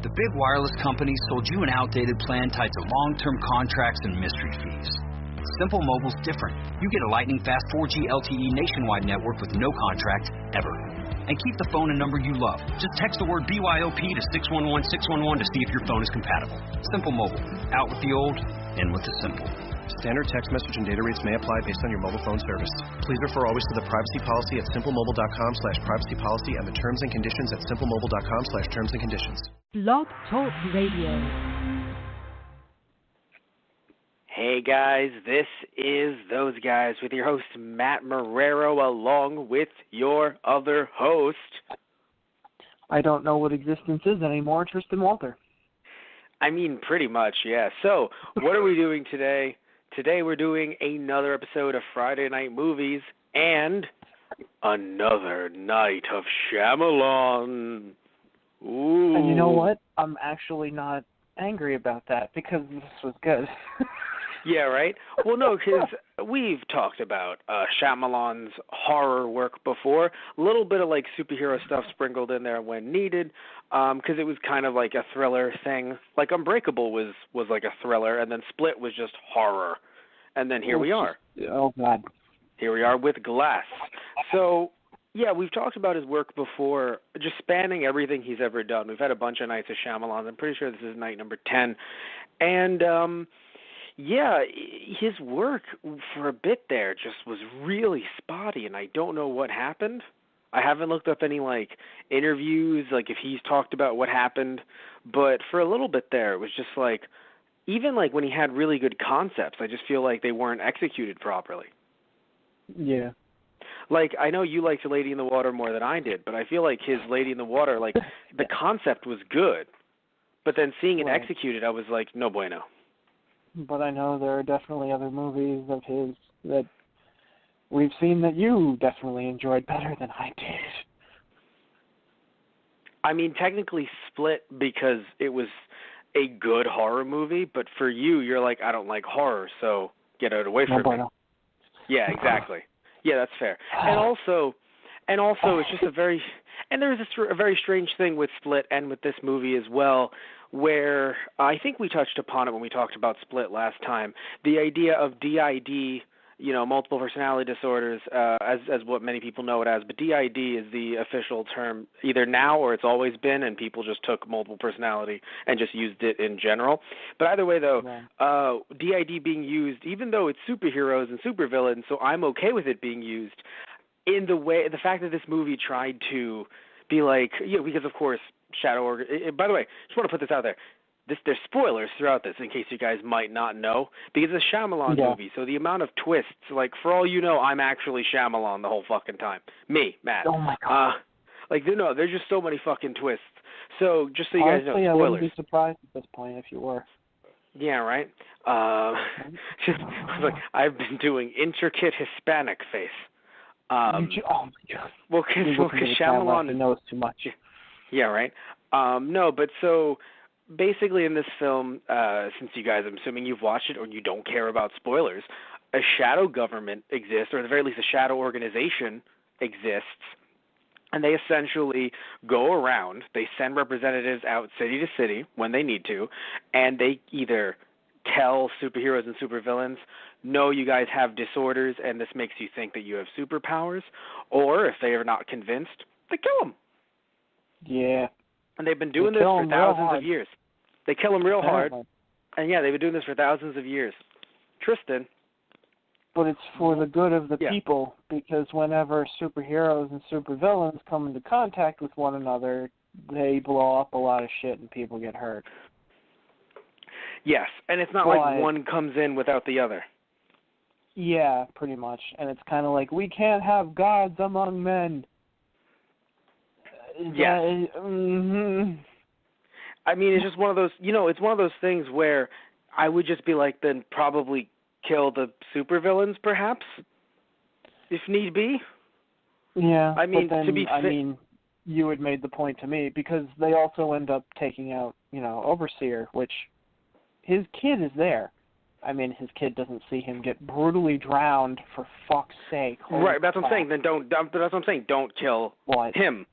The big wireless companies sold you an outdated plan tied to long-term contracts and mystery fees. Simple Mobile's different. You get a lightning-fast 4G LTE nationwide network with no contract, ever. And keep the phone and number you love. Just text the word BYOP to 611-611 to see if your phone is compatible. Simple Mobile. Out with the old, in with the simple. Standard text message and data rates may apply based on your mobile phone service. Please refer always to the privacy policy at simplemobile.com/privacy policy and the terms and conditions at simplemobile.com/terms and conditions. Blog Talk Radio. Hey guys, this is Those Guys with your host Matt Marrero along with your other host. I don't know what existence is anymore, Tristan Walter. I mean, pretty much, yeah. So, what are we doing today? Today we're doing another episode of Friday Night Movies and another night of Shyamalan. Ooh. And you know what? I'm actually not angry about that because this was good. Yeah, right? Well, no, because we've talked about Shyamalan's horror work before. A little bit of, like, superhero stuff sprinkled in there when needed, because it was kind of like a thriller thing. Like, Unbreakable was like a thriller, and then Split was just horror. And then here we are. Oh, God. Here we are with Glass. So, yeah, we've talked about his work before, just spanning everything he's ever done. We've had a bunch of nights of Shyamalan. I'm pretty sure this is night number 10. And, yeah, his work for a bit there just was really spotty, and I don't know what happened. I haven't looked up any, like, interviews, like, if he's talked about what happened, but for a little bit there, it was just, like, even, like, when he had really good concepts, I just feel like they weren't executed properly. Yeah. Like, I know you liked Lady in the Water more than I did, but I feel like his Lady in the Water, like, the concept was good, but then seeing it executed, I was like, no bueno. But I know there are definitely other movies of his that we've seen that you definitely enjoyed better than I did. I mean, technically Split because it was a good horror movie, but for you, you're like, I don't like horror, so get it away from me. Yeah, exactly. Yeah, that's fair. And also, it's just a very strange thing with Split and with this movie as well, where I think we touched upon it when we talked about Split last time. The idea of DID, multiple personality disorders, as what many people know it as, but DID is the official term either now or it's always been, and people just took multiple personality and just used it in general. But either way, though, DID being used, even though it's superheroes and supervillains, so I'm okay with it being used, in the fact that this movie tried to be like, because of course, by the way, just want to put this out there. There's spoilers throughout this in case you guys might not know, because it's a Shyamalan movie, so the amount of twists, like, for all you know, I'm actually Shyamalan the whole fucking time. Me, Matt. Oh, my God. There's just so many fucking twists. So, just so you guys know, spoilers. I wouldn't be surprised at this point if you were. Yeah, right? I've been doing intricate Hispanic face. Oh, my God. Well, because Shyamalan knows too much. Yeah, right? No, but so basically in this film, since you guys, I'm assuming you've watched it or you don't care about spoilers, a shadow government exists, or at the very least a shadow organization exists, and they essentially go around, they send representatives out city to city when they need to, and they either tell superheroes and supervillains, no, you guys have disorders and this makes you think that you have superpowers, or if they are not convinced, they kill them. Yeah. And they've been doing this for thousands of years. They kill them real hard. And, yeah, they've been doing this for thousands of years. Tristan. But it's for the good of the people, because whenever superheroes and supervillains come into contact with one another, they blow up a lot of shit and people get hurt. Yes, and it's not like one comes in without the other. Yeah, pretty much. And it's kind of like, we can't have gods among men. Yes. I mean, it's just one of those, it's one of those things where I would just be like, then probably kill the supervillains, perhaps, if need be. Yeah, I mean, but then, you had made the point to me, because they also end up taking out, Overseer, which his kid is there. I mean, his kid doesn't see him get brutally drowned, for fuck's sake. Right, that's what I'm saying. Then that's what I'm saying. Don't kill him.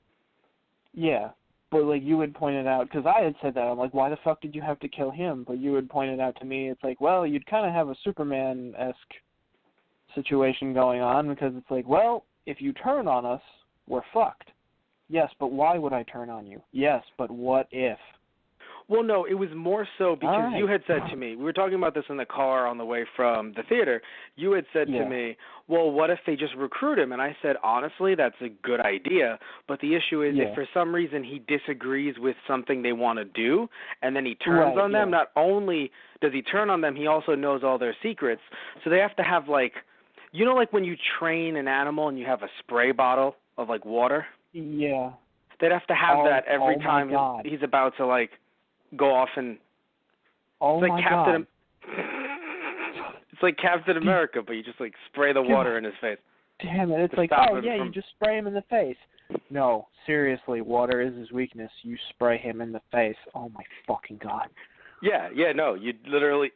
Yeah. But, like, you had pointed out, because I had said that, I'm like, why the fuck did you have to kill him? But you had pointed out to me, it's like, well, you'd kind of have a Superman-esque situation going on, because it's like, well, if you turn on us, we're fucked. Yes, but why would I turn on you? Yes, but what if? Well, no, it was more so because right. you had said to me, we were talking about this in the car on the way from the theater, you had said to me, well, what if they just recruit him? And I said, honestly, that's a good idea, but the issue is if for some reason he disagrees with something they want to do, and then he turns on them, not only does he turn on them, he also knows all their secrets, so they have to have, like, you know, like when you train an animal and you have a spray bottle of, like, water? Yeah. They'd have to have that every time he's about to, like, go off and it's like Captain It's like Captain America, but you just like spray the water in his face. Damn it, it's like, oh yeah, you just spray him in the face. No, seriously, water is his weakness. You spray him in the face. Oh my fucking God. Yeah, no, you literally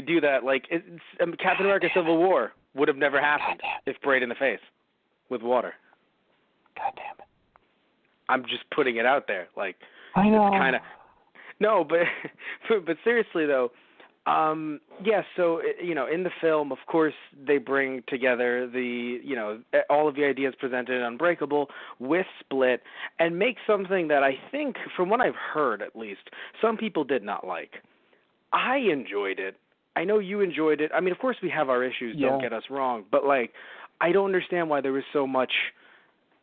do that. Like Captain America Civil War would have never happened if sprayed in the face with water. God damn it. I'm just putting it out there. Like I know. It's kind of no, but seriously though, so you know, in the film, of course, they bring together the all of the ideas presented in Unbreakable with Split and make something that I think, from what I've heard at least, some people did not like. I enjoyed it. I know you enjoyed it. I mean, of course, we have our issues. Don't get us wrong, but like, I don't understand why there was so much,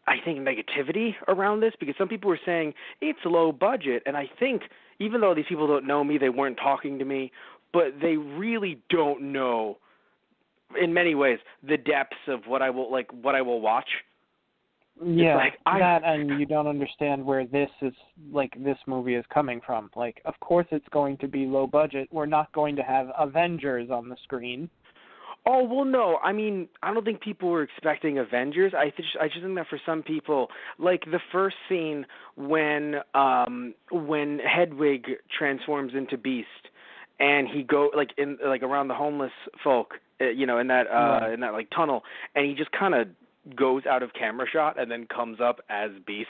I think, negativity around this, because some people were saying it's low budget, and I think, even though these people don't know me, they weren't talking to me, but they really don't know, in many ways, the depths of what I will watch. Yeah, like, and you don't understand where this movie is coming from. Like, of course it's going to be low budget. We're not going to have Avengers on the screen. Oh, well, no. I mean, I don't think people were expecting Avengers. I just think that for some people, like the first scene when Hedwig transforms into Beast and he around the homeless folk, in that like tunnel, and he just kind of goes out of camera shot and then comes up as Beast.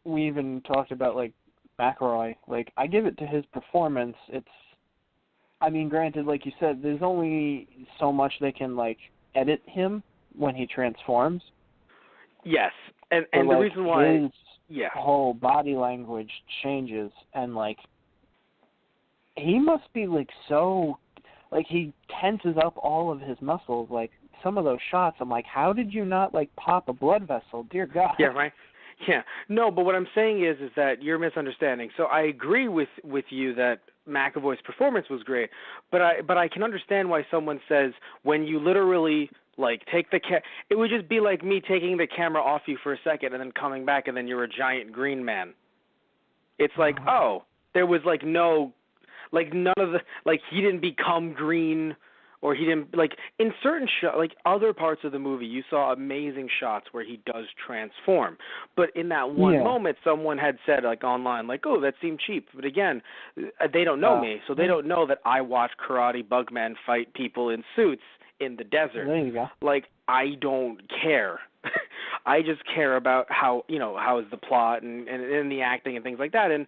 We even talked about like McElroy. Like, I give it to his performance. Granted, like you said, there's only so much they can like edit him when he transforms. Yes, and the reason why his whole body language changes, and like he must be like so, like he tenses up all of his muscles. Like some of those shots, I'm like, how did you not like pop a blood vessel? Dear God. Yeah, right. Yeah, no, but what I'm saying is that you're misunderstanding. So I agree with you that McAvoy's performance was great, but I can understand why someone says when you literally like take it would just be like me taking the camera off you for a second and then coming back and then you're a giant green man. It's like, oh, there was like none of the, like he didn't become green. Or he didn't, like, in certain like other parts of the movie, you saw amazing shots where he does transform. But in that one moment, someone had said, like, online, like, oh, that seemed cheap. But again, they don't know me, so they don't know that I watch Karate Bugman fight people in suits in the desert. There you go. Like, I don't care. I just care about how is the plot and the acting and things like that. And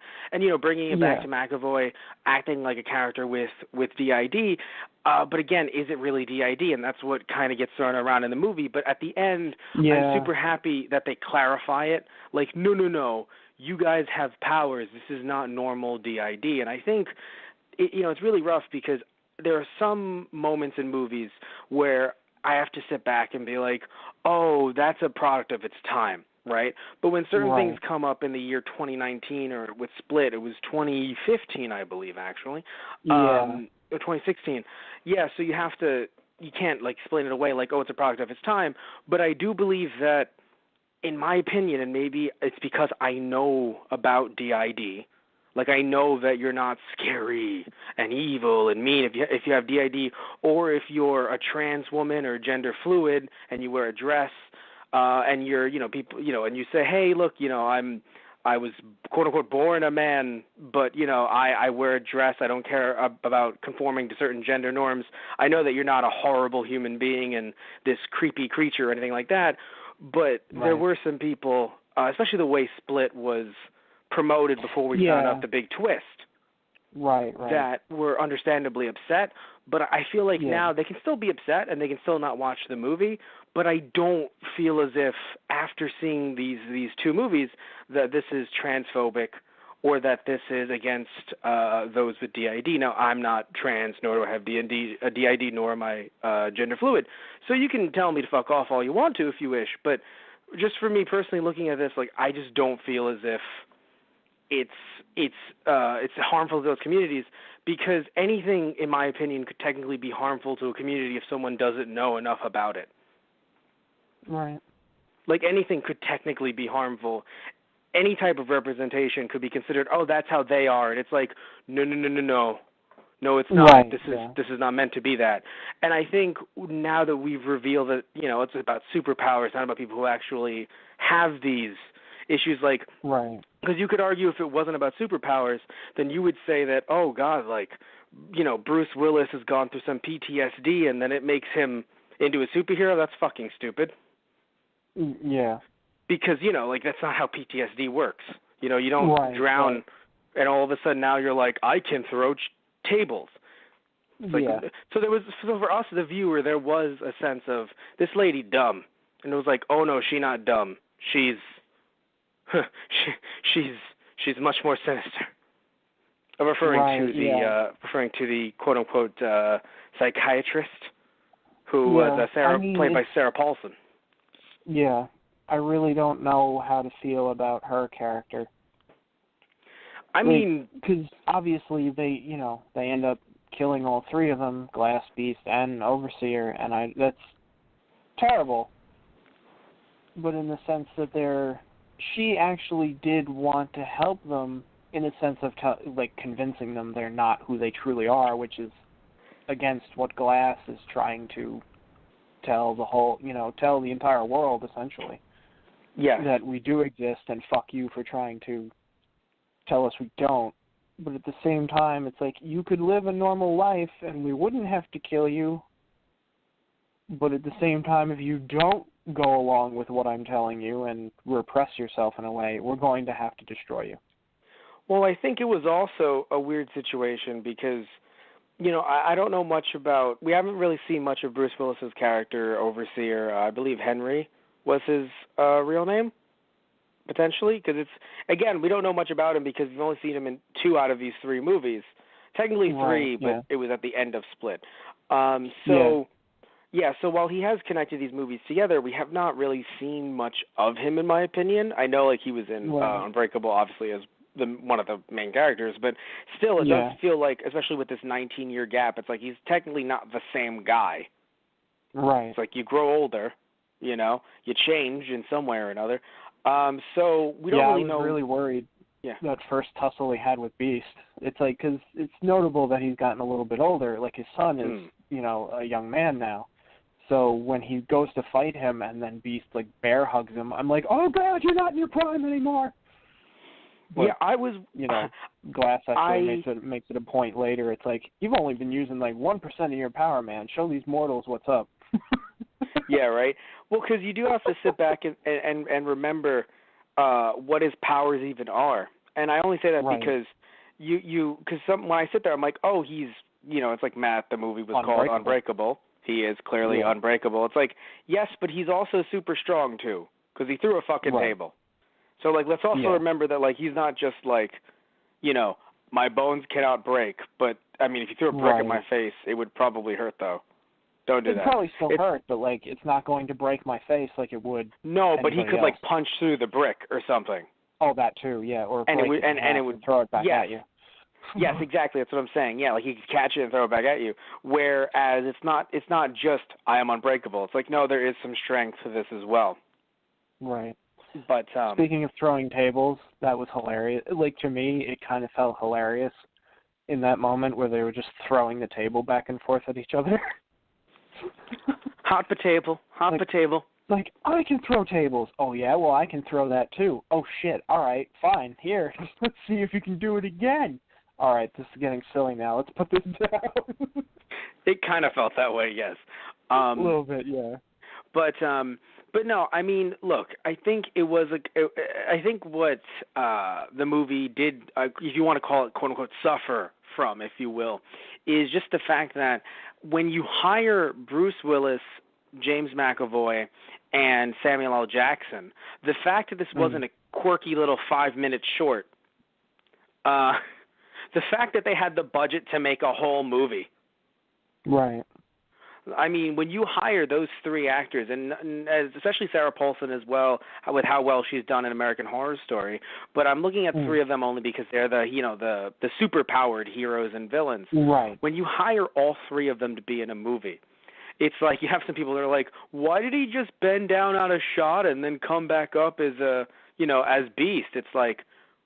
bringing it back to McAvoy acting like a character with DID. But again, is it really DID? And that's what kind of gets thrown around in the movie. But at the end, I'm super happy that they clarify it. Like, no, you guys have powers. This is not normal DID. And I think, it's really rough because there are some moments in movies where I have to sit back and be like, oh, that's a product of its time, right? But when certain things come up in the year 2019 or with Split, it was 2015, I believe, actually. Or 2016. Yeah, so you can't like explain it away like, oh, it's a product of its time. But I do believe that, in my opinion, and maybe it's because I know about DID, like I know that you're not scary and evil and mean if you have DID, or if you're a trans woman or gender fluid and you wear a dress and you're people and you say, hey, look, I'm I was quote unquote born a man, but I wear a dress. I don't care about conforming to certain gender norms. I know that you're not a horrible human being and this creepy creature or anything like that. But there were some people, especially the way Split was promoted before we found out the big twist. Right. That were understandably upset, but I feel like now they can still be upset and they can still not watch the movie, but I don't feel as if after seeing these two movies that this is transphobic or that this is against those with DID. Now, I'm not trans, nor do I have a DID, nor am I gender fluid, so you can tell me to fuck off all you want to if you wish, but just for me personally looking at this, like, I just don't feel as if it's harmful to those communities, because anything, in my opinion, could technically be harmful to a community if someone doesn't know enough about it. Right. Like, anything could technically be harmful. Any type of representation could be considered, oh, that's how they are, and it's like, no, it's not. Right, This is not meant to be that. And I think now that we've revealed that, it's about superpowers, not about people who actually have these issues, like, because you could argue if it wasn't about superpowers, then you would say that, oh God, like, Bruce Willis has gone through some PTSD and then it makes him into a superhero. That's fucking stupid. Yeah. Because, like, that's not how PTSD works. You don't drown and all of a sudden now you're like, I can throw tables. It's like, so for us, the viewer, there was a sense of, this lady dumb. And it was like, oh no, she's not dumb. She's much more sinister. I'm referring to the quote unquote psychiatrist who was played by Sarah Paulson. Yeah, I really don't know how to feel about her character. I mean, because obviously they end up killing all three of them, Glass Beast and Overseer, and that's terrible. But in the sense that she actually did want to help them in a sense of convincing them they're not who they truly are, which is against what Glass is trying to tell tell the entire world, essentially. Yeah. That we do exist and fuck you for trying to tell us we don't. But at the same time, it's like, you could live a normal life and we wouldn't have to kill you. But at the same time, if you don't go along with what I'm telling you and repress yourself in a way, we're going to have to destroy you. Well, I think it was also a weird situation because, I don't know much about, we haven't really seen much of Bruce Willis's character, Overseer. I believe Henry was his real name, potentially, because it's, again, we don't know much about him because we've only seen him in 2 out of these 3 movies. Technically 3, but it was at the end of Split. So while he has connected these movies together, we have not really seen much of him, in my opinion. I know, like, he was in Unbreakable, obviously, as one of the main characters, but still, it does feel like, especially with this 19-year gap, it's like he's technically not the same guy. Right. It's like you grow older, you change in some way or another. So we don't really know. I was really worried that first tussle he had with Beast. It's like, because it's notable that he's gotten a little bit older. Like, his son is, a young man now. So when he goes to fight him and then Beast, like, bear hugs him, I'm like, oh, God, you're not in your prime anymore. But, I was... Glass actually makes it a point later. It's like, you've only been using, like, 1% of your power, man. Show these mortals what's up. Yeah, right? Well, because you do have to sit back and remember what his powers even are. And I only say that because when I sit there, I'm like, oh, he's, it's like Matt, the movie was called Unbreakable. He is clearly unbreakable. It's like, yes, but he's also super strong, too, because he threw a fucking table. So, like, let's also remember that, like, he's not just, like, my bones cannot break. But, I mean, if you threw a brick in my face, it would probably hurt, though. Don't do that. It'd probably still hurt, but, like, it's not going to break my face like it would. No, but he could, like, punch through the brick or something. Oh, that too, yeah. Or and it would throw it back at you. Yes, exactly. That's what I'm saying. Yeah, like he could catch it and throw it back at you. Whereas it's not just I am unbreakable. It's like, no, there is some strength to this as well. Right. But speaking of throwing tables, that was hilarious. Like, to me, it kind of felt hilarious in that moment where they were just throwing the table back and forth at each other. Hot potato. Like, I can throw tables. Oh, yeah? Well, I can throw that, too. Oh, shit. All right, fine. Here, let's see if you can do it again. All right, this is getting silly now. Let's put this down. It kind of felt that way, yes. A little bit, yeah. But no, I mean, look, I think it was I think what the movie did, if you want to call it, quote unquote, suffer from, if you will, is just the fact that when you hire Bruce Willis, James McAvoy, and Samuel L. Jackson, the fact that this wasn't a quirky little 5-minute short, the fact that they had the budget to make a whole movie. Right. I mean, when you hire those three actors, and especially Sarah Paulson as well, with how well she's done in American Horror Story, but I'm looking at three of them only because they're the super-powered heroes and villains. Right. When you hire all three of them to be in a movie, it's like you have some people that are like, why did he just bend down on a shot and then come back up as as Beast? It's like,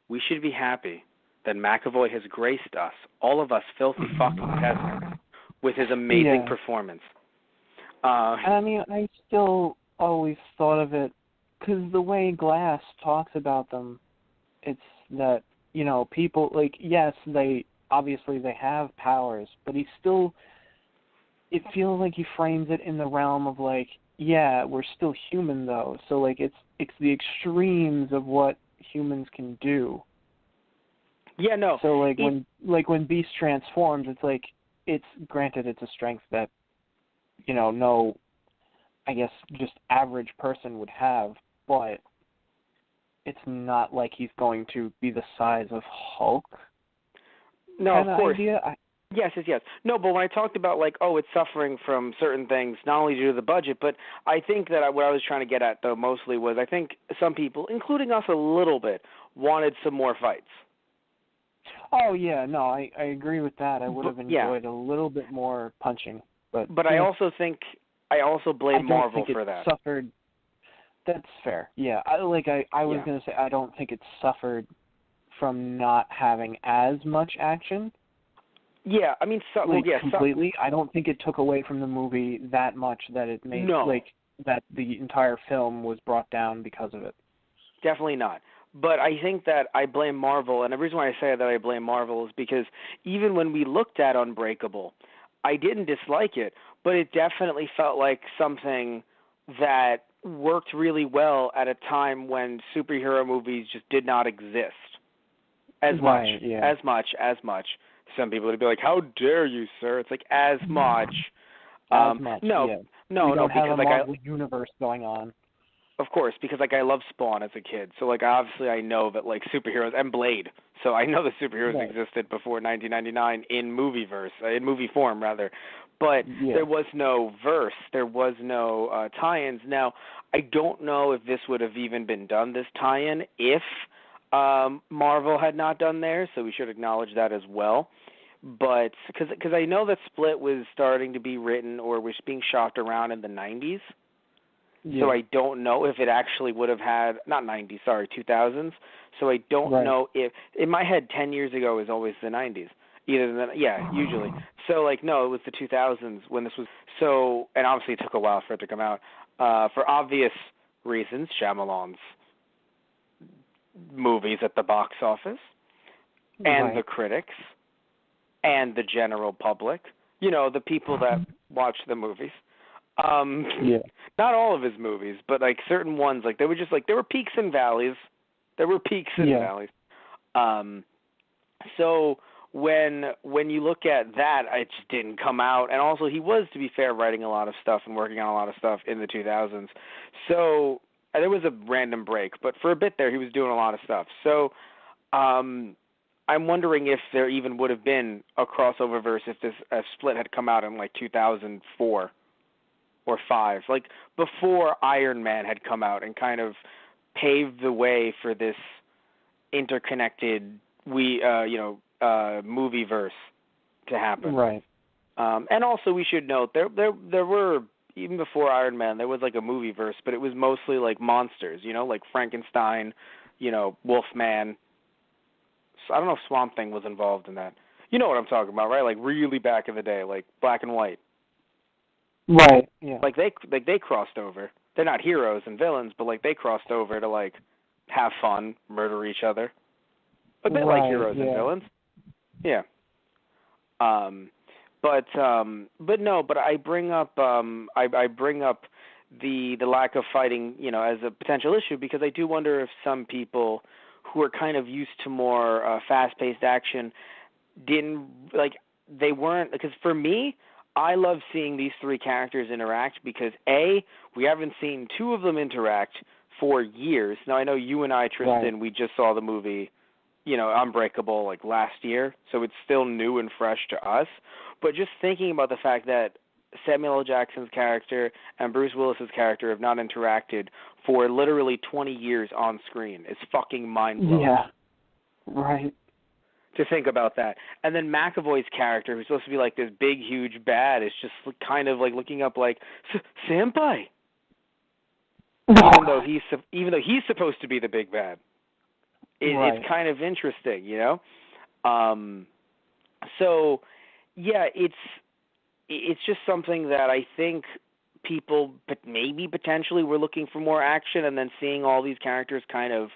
we should be happy that McAvoy has graced us, all of us filthy fucking peasants, with his amazing performance. I mean, I still always thought of it, because the way Glass talks about them, it's that, people, like, yes, they have powers, but he still, it feels like he frames it in the realm of, like, yeah, we're still human, though, so, like, it's the extremes of what humans can do. Yeah, no. So, when Beast transforms, it's like, it's granted it's a strength that, no, I guess just average person would have, but it's not like he's going to be the size of Hulk. No, of course. Idea. Yes. No, but when I talked about, like, it's suffering from certain things, not only due to the budget, but I think that what I was trying to get at, though, mostly was I think some people, including us a little bit, wanted some more fights. Oh, yeah, no, I agree with that. I would have enjoyed a little bit more punching. But I also think, I also blame Marvel for that. Suffered. That's fair, yeah. I was going to say, I don't think it suffered from not having as much action. Yeah, I mean, completely. I don't think it took away from the movie that much that it made, that the entire film was brought down because of it. Definitely not. But I think that I blame Marvel, and the reason why I say that I blame Marvel is because even when we looked at Unbreakable, I didn't dislike it, but it definitely felt like something that worked really well at a time when superhero movies just did not exist as much. Some people would be like, "How dare you, sir?" It's like as much. No, because have a Marvel universe going on. Of course, because I love Spawn as a kid, so obviously I know that superheroes and Blade, so I know the superheroes existed before 1999 in movie form rather, but there was no verse, there was no tie-ins. Now I don't know if this would have even been done, this tie-in, if Marvel had not done theirs, so we should acknowledge that as well. But because I know that Split was starting to be written or was being shopped around in the 90s. Yeah. So I don't know if it actually would have had, not 90s, sorry, 2000s. So I don't know if, in my head, 10 years ago is always the 90s. Usually. So, no, it was the 2000s when this was, so, and obviously it took a while for it to come out. For obvious reasons, Shyamalan's movies at the box office, and the critics, and the general public, the people that watch the movies. Not all of his movies, but certain ones, they were just there were peaks and valleys. Valleys. So when you look at that, it just didn't come out. And also, he was, to be fair, writing a lot of stuff and working on a lot of stuff in the 2000s. So there was a random break, but for a bit there, he was doing a lot of stuff. So I'm wondering if there even would have been a crossover verse if this Split had come out in 2004. Or 5, before Iron Man had come out and kind of paved the way for this interconnected movie verse to happen. Right. And also we should note there were, even before Iron Man, there was a movie verse, but it was mostly monsters, Frankenstein, Wolfman. So I don't know if Swamp Thing was involved in that. You know what I'm talking about, right? Really back in the day, black and white. Right. Yeah. They crossed over. they're not heroes and villains, but like they crossed over to like have fun, murder each other. A bit like heroes and villains. Yeah. But I bring up the lack of fighting, as a potential issue, because I do wonder if some people who are kind of used to more fast-paced action they weren't, because for me, I love seeing these three characters interact because A, we haven't seen two of them interact for years. Now I know you and I, Tristan, we just saw the movie, Unbreakable like last year, so it's still new and fresh to us. But just thinking about the fact that Samuel L. Jackson's character and Bruce Willis's character have not interacted for literally 20 years on screen is fucking mind-blowing. Yeah, right. To think about that. And then McAvoy's character, who's supposed to be like this big, huge bad, is just kind of like looking up like, Senpai! Even though he's supposed to be the big bad. It's kind of interesting, So, yeah, it's just something that I think people maybe potentially were looking for more action, and then seeing all these characters kind of,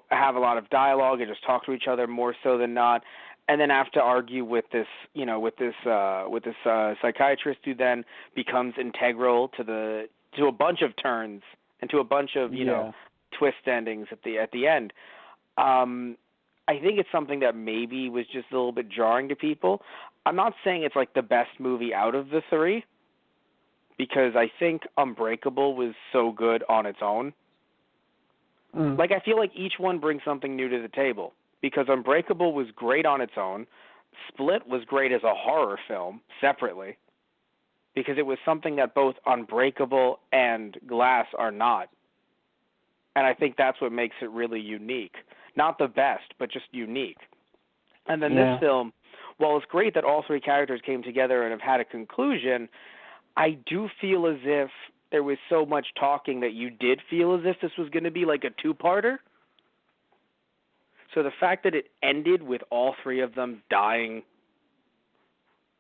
have a lot of dialogue and just talk to each other more so than not, and then have to argue with this psychiatrist who then becomes integral to a bunch of turns and to a bunch of twist endings at the end. I think it's something that maybe was just a little bit jarring to people. I'm not saying it's like the best movie out of the three, because I think Unbreakable was so good on its own. Like, I feel like each one brings something new to the table, because Unbreakable was great on its own. Split was great as a horror film separately, because it was something that both Unbreakable and Glass are not. And I think that's what makes it really unique. Not the best, but just unique. And then this film, while it's great that all three characters came together and have had a conclusion, I do feel as if there was so much talking that you did feel as if this was going to be like a two-parter. So the fact that it ended with all three of them dying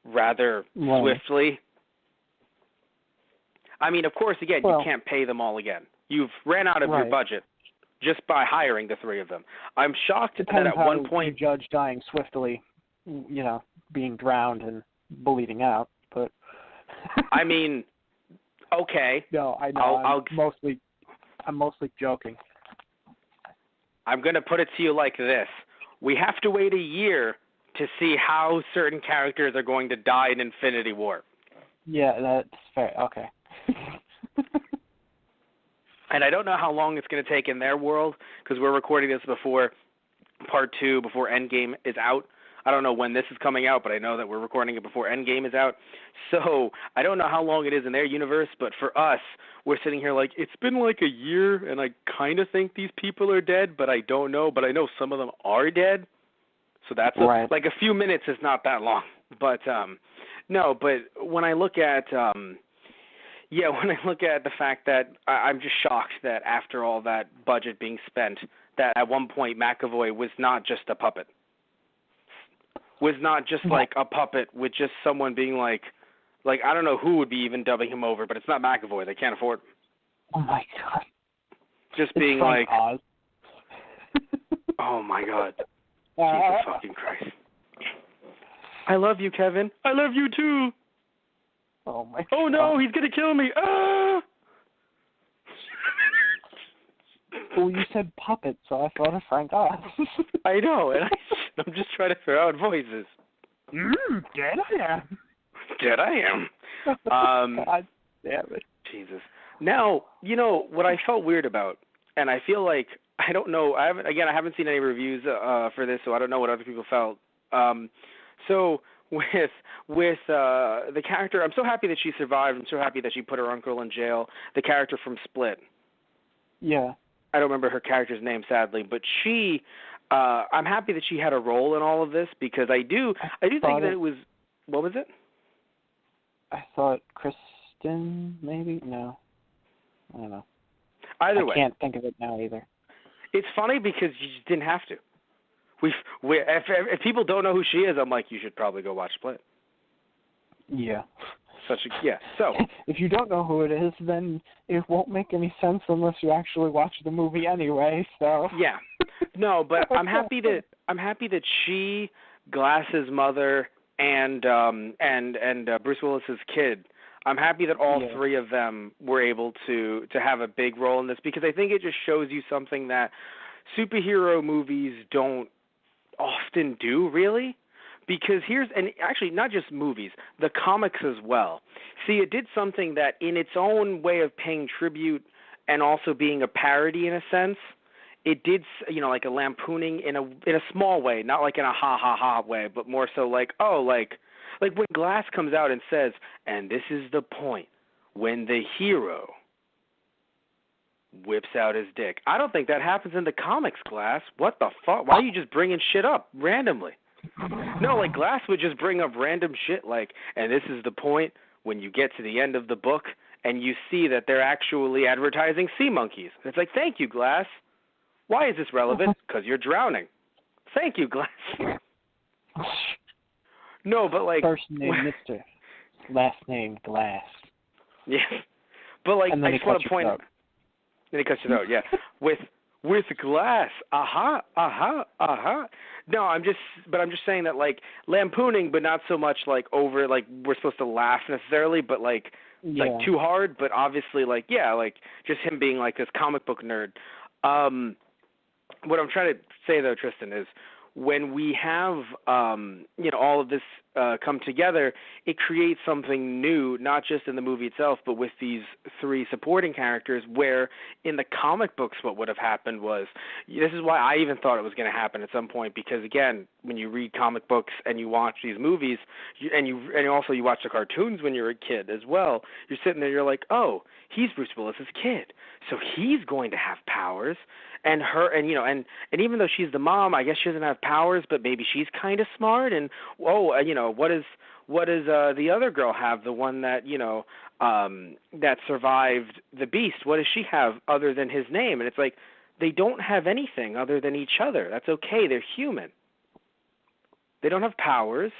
rather swiftly. I mean, of course, again, you can't pay them all again. You've ran out of your budget just by hiring the three of them. I'm shocked that at one point you judge dying swiftly, being drowned and bleeding out. But I mean, okay. No, I know. I'm mostly joking. I'm going to put it to you like this. We have to wait a year to see how certain characters are going to die in Infinity War. Yeah, that's fair. Okay. And I don't know how long it's going to take in their world, because we're recording this before Part 2, before Endgame is out. I don't know when this is coming out, but I know that we're recording it before Endgame is out. So I don't know how long it is in their universe, but for us, we're sitting here like, it's been like a year, and I kind of think these people are dead, but I don't know. But I know some of them are dead. So that's like a few minutes is not that long. But no, but when I look at when I look at the fact that I'm just shocked that after all that budget being spent, that at one point McAvoy was not just a puppet. Was not just like a puppet with just someone being like I don't know who would be even dubbing him over, but it's not McAvoy. They can't afford him. Oh my God. Just being like, Oz. Oh my God. Jesus fucking Christ. I love you, Kevin. I love you too. Oh my God. Oh no, he's gonna kill me. Ah! Well, you said puppet, so I thought of Frank Oz. I know, and I'm just trying to throw out voices. Dead I am. Dead I am. God damn it. Jesus. Now, what I felt weird about, and I feel like, I don't know, I haven't seen any reviews for this, so I don't know what other people felt. So with the character, I'm so happy that she survived. I'm so happy that she put her uncle in jail. The character from Split. Yeah. I don't remember her character's name, sadly, but she, I'm happy that she had a role in all of this, because I do think that it was, what was it? I thought Kristen, maybe? No. I don't know. Either way. I can't think of it now either. It's funny because you just didn't have to. If people don't know who she is, I'm like, you should probably go watch Split. Yeah. So if you don't know who it is, then it won't make any sense unless you actually watch the movie anyway. So yeah, no, but I'm happy that she, Glass's mother, and Bruce Willis's kid. I'm happy that all three of them were able to have a big role in this, because I think it just shows you something that superhero movies don't often do, really. Because and actually not just movies, the comics as well. See, it did something that in its own way of paying tribute and also being a parody in a sense, it did, like a lampooning in a small way, not like in a ha way, but more so like, like when Glass comes out and says, and this is the point, when the hero whips out his dick. I don't think that happens in the comics, Glass. What the fuck? Why are you just bringing shit up randomly? No, like Glass would just bring up random shit like, and this is the point when you get to the end of the book and you see that they're actually advertising sea monkeys. And it's like, thank you, Glass. Why is this relevant? Because you're drowning. Thank you, Glass. No, but like... First name Mr. Last name Glass. Yeah. But like, and then I just want to point out... Then he cuts it out, yeah. With Glass, No, I'm just saying that, like, lampooning, but not so much like over, like we're supposed to laugh necessarily, but like too hard. But obviously, like just him being like this comic book nerd. What I'm trying to say though, Tristan, is when we have all of this come together, it creates something new, not just in the movie itself, but with these three supporting characters, where in the comic books what would have happened was, this is why I even thought it was going to happen at some point, because again, when you read comic books and you watch these movies, and also you watch the cartoons when you're a kid as well, you're sitting there, you're like, oh, he's Bruce Willis's kid, so he's going to have powers. And even though she's the mom, I guess she doesn't have powers, but maybe she's kind of smart. And what does the other girl have? The one that that survived the beast. What does she have other than his name? And it's like they don't have anything other than each other. That's okay. They're human. They don't have powers.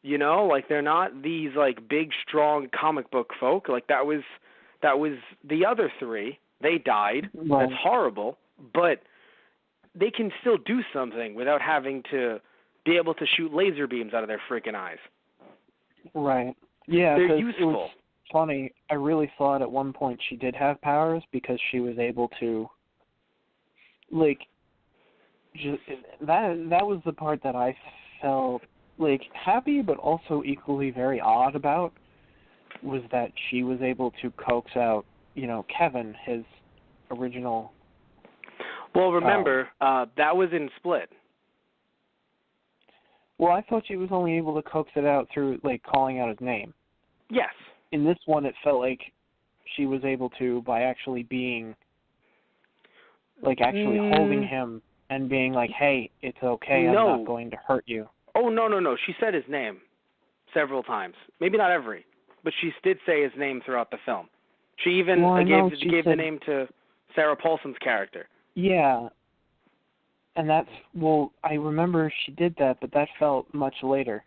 Like they're not these like big, strong comic book folk. Like that was the other three. They died. Right. That's horrible. But they can still do something without having to be able to shoot laser beams out of their freaking eyes. Right. Yeah, they're useful. It was funny. I really thought at one point she did have powers because she was able to, like, that was the part that I felt like happy, but also equally very odd about, was that she was able to coax out, Kevin, his original. Well, remember, that was in Split. Well, I thought she was only able to coax it out through, like, calling out his name. Yes. In this one, it felt like she was able to by actually being, like, actually holding him and being like, hey, it's okay, I'm not going to hurt you. Oh, no. She said his name several times. Maybe not every, but she did say his name throughout the film. She even gave the name to Sarah Paulson's character. Yeah. And I remember she did that, but that felt much later.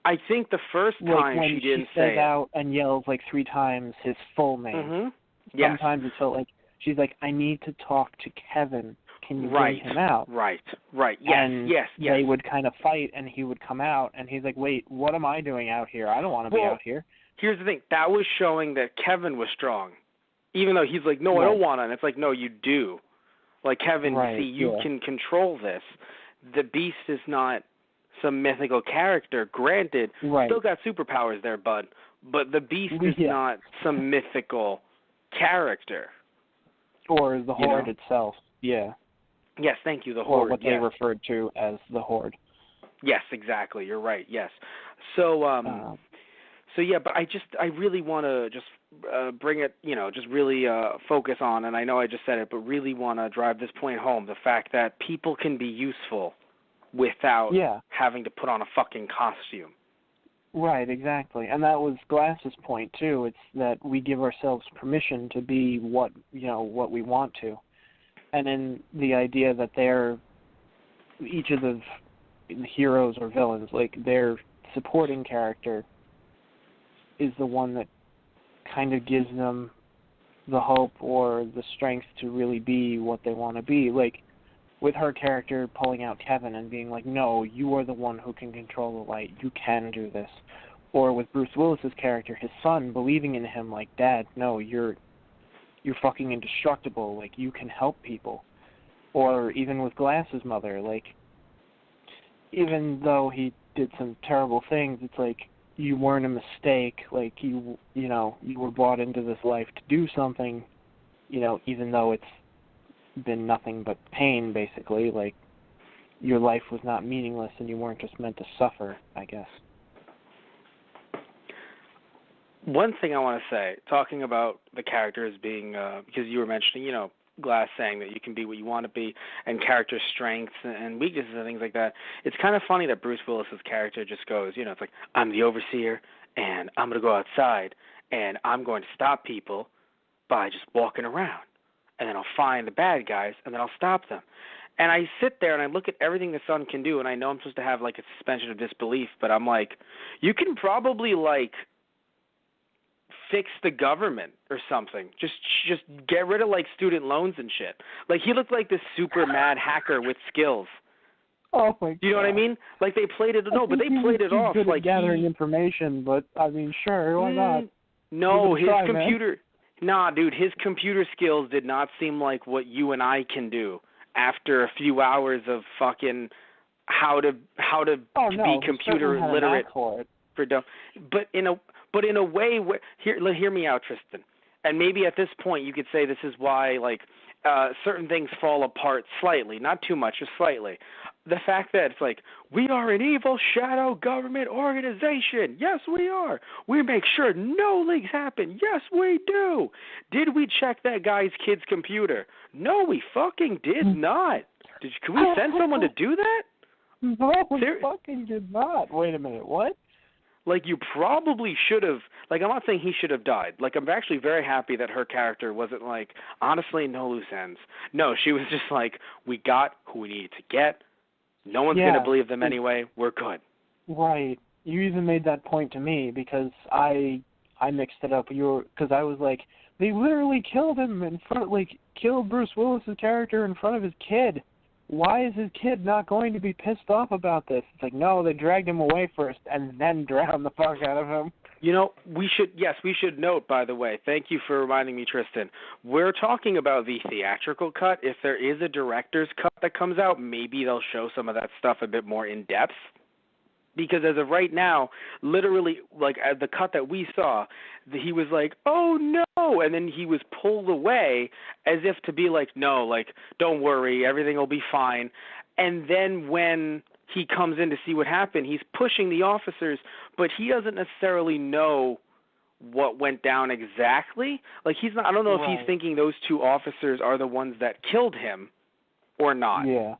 I think the first time when she didn't say say it. Out and yells like 3 times his full name. Mm-hmm. Yes. Sometimes it felt like she's like, I need to talk to Kevin. Can you bring him out? Right. Yes, and yes. They would kind of fight, and he would come out, and he's like, wait, what am I doing out here? I don't want to be out here. Here's the thing. That was showing that Kevin was strong. Even though he's like, no, I don't want to. And it's like, no, you do. Like, Kevin, you can control this. The Beast is not some mythical character. Granted, still got superpowers there, bud. But the Beast is not some mythical character. Or the Horde itself, yeah. Yes, thank you, the Horde. Or what they referred to as the Horde. Yes, exactly. You're right, yes. So, but I really want to just bring it, just really focus on, and I know I just said it, but really want to drive this point home, the fact that people can be useful without having to put on a fucking costume. Right, exactly. And that was Glass's point, too. It's that we give ourselves permission to be what we want to. And in the idea that they're, each of the heroes or villains, like their supporting character is the one that kind of gives them the hope or the strength to really be what they want to be. Like, with her character pulling out Kevin and being like, no, you are the one who can control the light. You can do this. Or with Bruce Willis's character, his son, believing in him like, Dad, no, you're fucking indestructible. Like, you can help people. Or even with Glass's mother, like, even though he did some terrible things, it's like, you weren't a mistake. Like, you were brought into this life to do something, even though it's been nothing but pain, basically. Like, your life was not meaningless and you weren't just meant to suffer, I guess. One thing I want to say, talking about the characters being, because you were mentioning, Glass saying that you can be what you want to be, and character strengths and weaknesses and things like that. It's kind of funny that Bruce Willis's character just goes, it's like, I'm the overseer, and I'm going to go outside, and I'm going to stop people by just walking around. And then I'll find the bad guys, and then I'll stop them. And I sit there and I look at everything the son can do, and I know I'm supposed to have, like, a suspension of disbelief, but I'm like, you can probably, like, fix the government or something. Just get rid of, like, student loans and shit. Like, he looked like this super mad hacker with skills. Oh my God. Do you know what I mean? Like, they played it. No, but they played it off good like at gathering information. But I mean, sure, why not? No, his try, computer. Man. Nah, dude, his computer skills did not seem like what you and I can do after a few hours of fucking how to be computer literate for it. But in a way where hear me out, Tristan. And maybe at this point you could say this is why, like, certain things fall apart slightly, not too much, just slightly. The fact that it's like, we are an evil shadow government organization. Yes, we are. We make sure no leaks happen. Yes, we do. Did we check that guy's kid's computer? No, we fucking did not. Could we send someone to do that? No, we fucking did not. Wait a minute, what? Like, you probably should have, like, I'm not saying he should have died. Like, I'm actually very happy that her character wasn't like, honestly, no loose ends. No, she was just like, we got who we needed to get. No one's going to believe them anyway. We're good. Right. You even made that point to me because I mixed it up. Because I was like, they literally killed him killed Bruce Willis's character in front of his kid. Why is his kid not going to be pissed off about this? It's like, no, they dragged him away first and then drowned the fuck out of him. We should note, by the way, thank you for reminding me, Tristan, we're talking about the theatrical cut. If there is a director's cut that comes out, maybe they'll show some of that stuff a bit more in depth. Because as of right now, literally, like, the cut that we saw, he was like, oh, no, and then he was pulled away as if to be like, no, like, don't worry, everything will be fine. And then when he comes in to see what happened, he's pushing the officers, but he doesn't necessarily know what went down exactly. Like, I don't know if he's thinking those two officers are the ones that killed him or not. Yeah.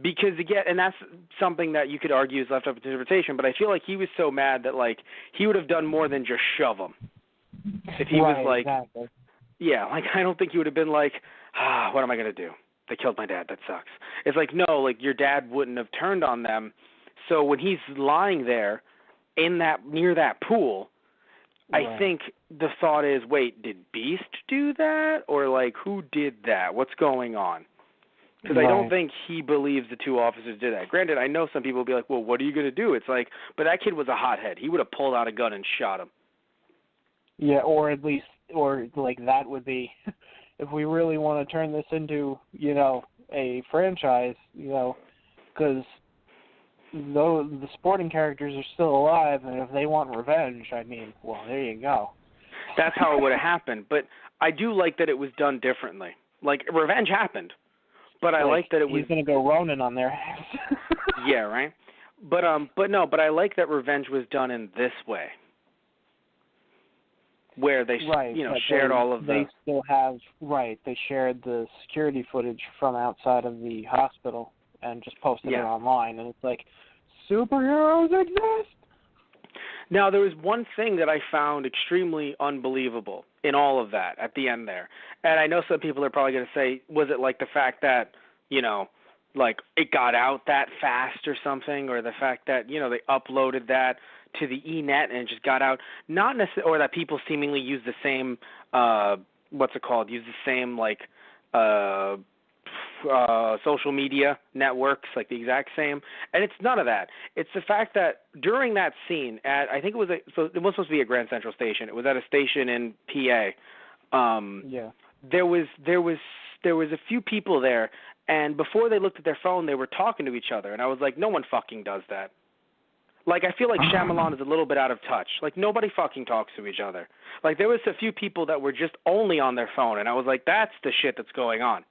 Because, again, and that's something that you could argue is left up to interpretation, but I feel like he was so mad that, like, he would have done more than just shove him. If he was like, exactly. Yeah, like, I don't think he would have been like, what am I going to do? They killed my dad. That sucks. It's like, no, like, your dad wouldn't have turned on them. So when he's lying there near that pool, I think the thought is, wait, did Beast do that? Or, like, who did that? What's going on? Because I don't think he believes the two officers did that. Granted, I know some people will be like, well, what are you going to do? It's like, but that kid was a hothead. He would have pulled out a gun and shot him. Yeah, or that would be, if we really want to turn this into, a franchise, because the sporting characters are still alive, and if they want revenge, I mean, well, there you go. That's how it would have happened. But I do like that it was done differently. Like, revenge happened. But I like that it was. He's going to go Ronin on their ass. Yeah, right. But I like that revenge was done in this way, where they shared all of the. They still have They shared the security footage from outside of the hospital and just posted it online, and it's like, superheroes exist. Now, there was one thing that I found extremely unbelievable in all of that at the end there. And I know some people are probably going to say, was it like the fact that, like, it got out that fast or something, or the fact that, they uploaded that to the E-net and it just got out. Not necessarily, or that people seemingly use the same, use the same, like, social media networks, like the exact same. And it's none of that. It's the fact that during that scene at, I think it was supposed to be a Grand Central Station. It was at a station in PA. There was a few people there, and before they looked at their phone, they were talking to each other, and I was like, no one fucking does that. Like, I feel like Shyamalan is a little bit out of touch. Like, nobody fucking talks to each other. Like, there was a few people that were just only on their phone, and I was like, that's the shit that's going on.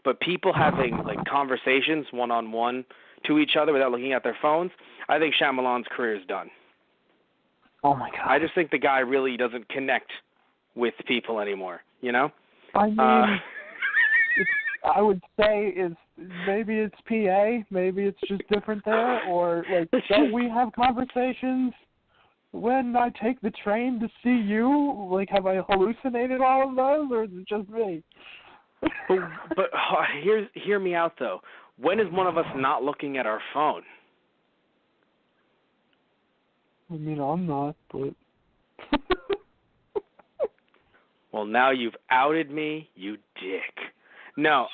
But people having, like, conversations one-on-one to each other without looking at their phones, I think Shyamalan's career is done. Oh, my God. I just think the guy really doesn't connect with people anymore, you know? I mean, I would say maybe it's PA, maybe it's just different there, or, like, don't we have conversations when I take the train to see you? Like, have I hallucinated all of those, or is it just me? but hear me out, though. When is one of us not looking at our phone? I mean, I'm not, but... Well, now you've outed me, you dick. No,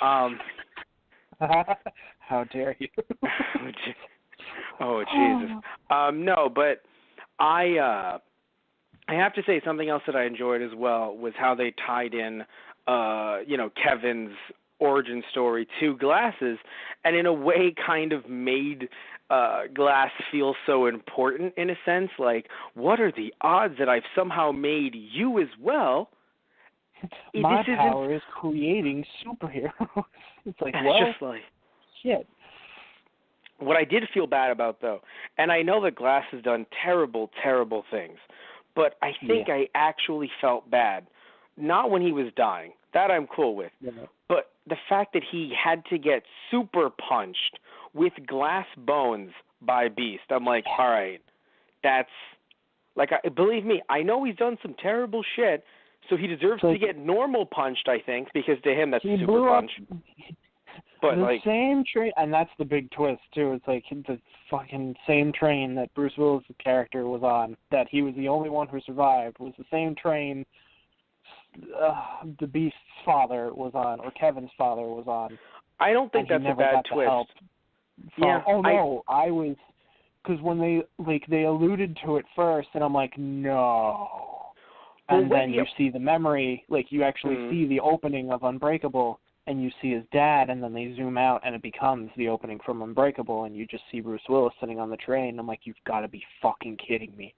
How dare you? Oh, Jesus. No, but I have to say something else that I enjoyed as well was how they tied in, Kevin's origin story to Glass's, and in a way kind of made Glass feel so important in a sense. Like, what are the odds that I've somehow made you as well? My power is creating superheroes. It's like, shit. What I did feel bad about, though, and I know that Glass has done terrible, terrible things, but I think I actually felt bad. Not when he was dying. That I'm cool with. Yeah. But the fact that he had to get super punched with glass bones by Beast, I'm like, all right, that's, like, believe me, I know he's done some terrible shit, so he deserves to get normal punched, I think, because to him that's super punch. But the same train, and that's the big twist, too. It's like the fucking same train that Bruce Willis' character was on, that he was the only one who survived, was the same train the Beast's father was on, or Kevin's father was on. I don't think that's a bad twist. I was, because when they alluded to it first, and I'm like, no. And then you see the memory, like you actually see the opening of Unbreakable, and you see his dad, and then they zoom out, and it becomes the opening from Unbreakable, and you just see Bruce Willis sitting on the train. I'm like, you've got to be fucking kidding me.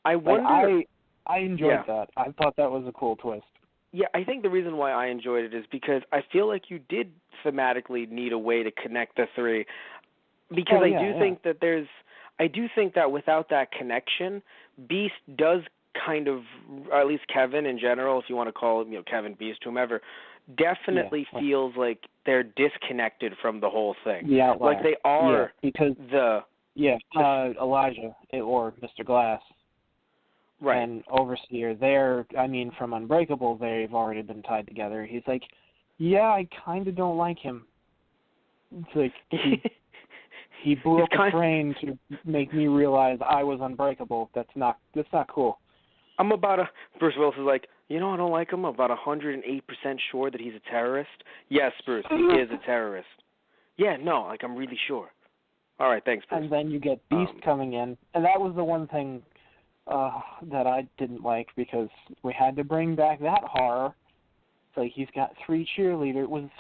I wonder. I enjoyed that. I thought that was a cool twist. Yeah, I think the reason why I enjoyed it is because I feel like you did thematically need a way to connect the three. Because I do think that without that connection, Beast does kind of, or at least Kevin in general, if you want to call him, Kevin, Beast, whomever, definitely feels like they're disconnected from the whole thing. Yeah, like they are because Elijah or Mr. Glass. Right. And Overseer, from Unbreakable, they've already been tied together. He's like, I kind of don't like him. It's like he blew up a train to make me realize I was unbreakable. That's not cool. Bruce Willis is like, I don't like him. I'm about 108% sure that he's a terrorist. Yes, Bruce, he is a terrorist. Yeah, no, I'm really sure. All right, thanks, Bruce. And then you get Beast coming in, and that was the one thing that I didn't like, because we had to bring back that horror. It's like he's got 3 cheerleaders. It was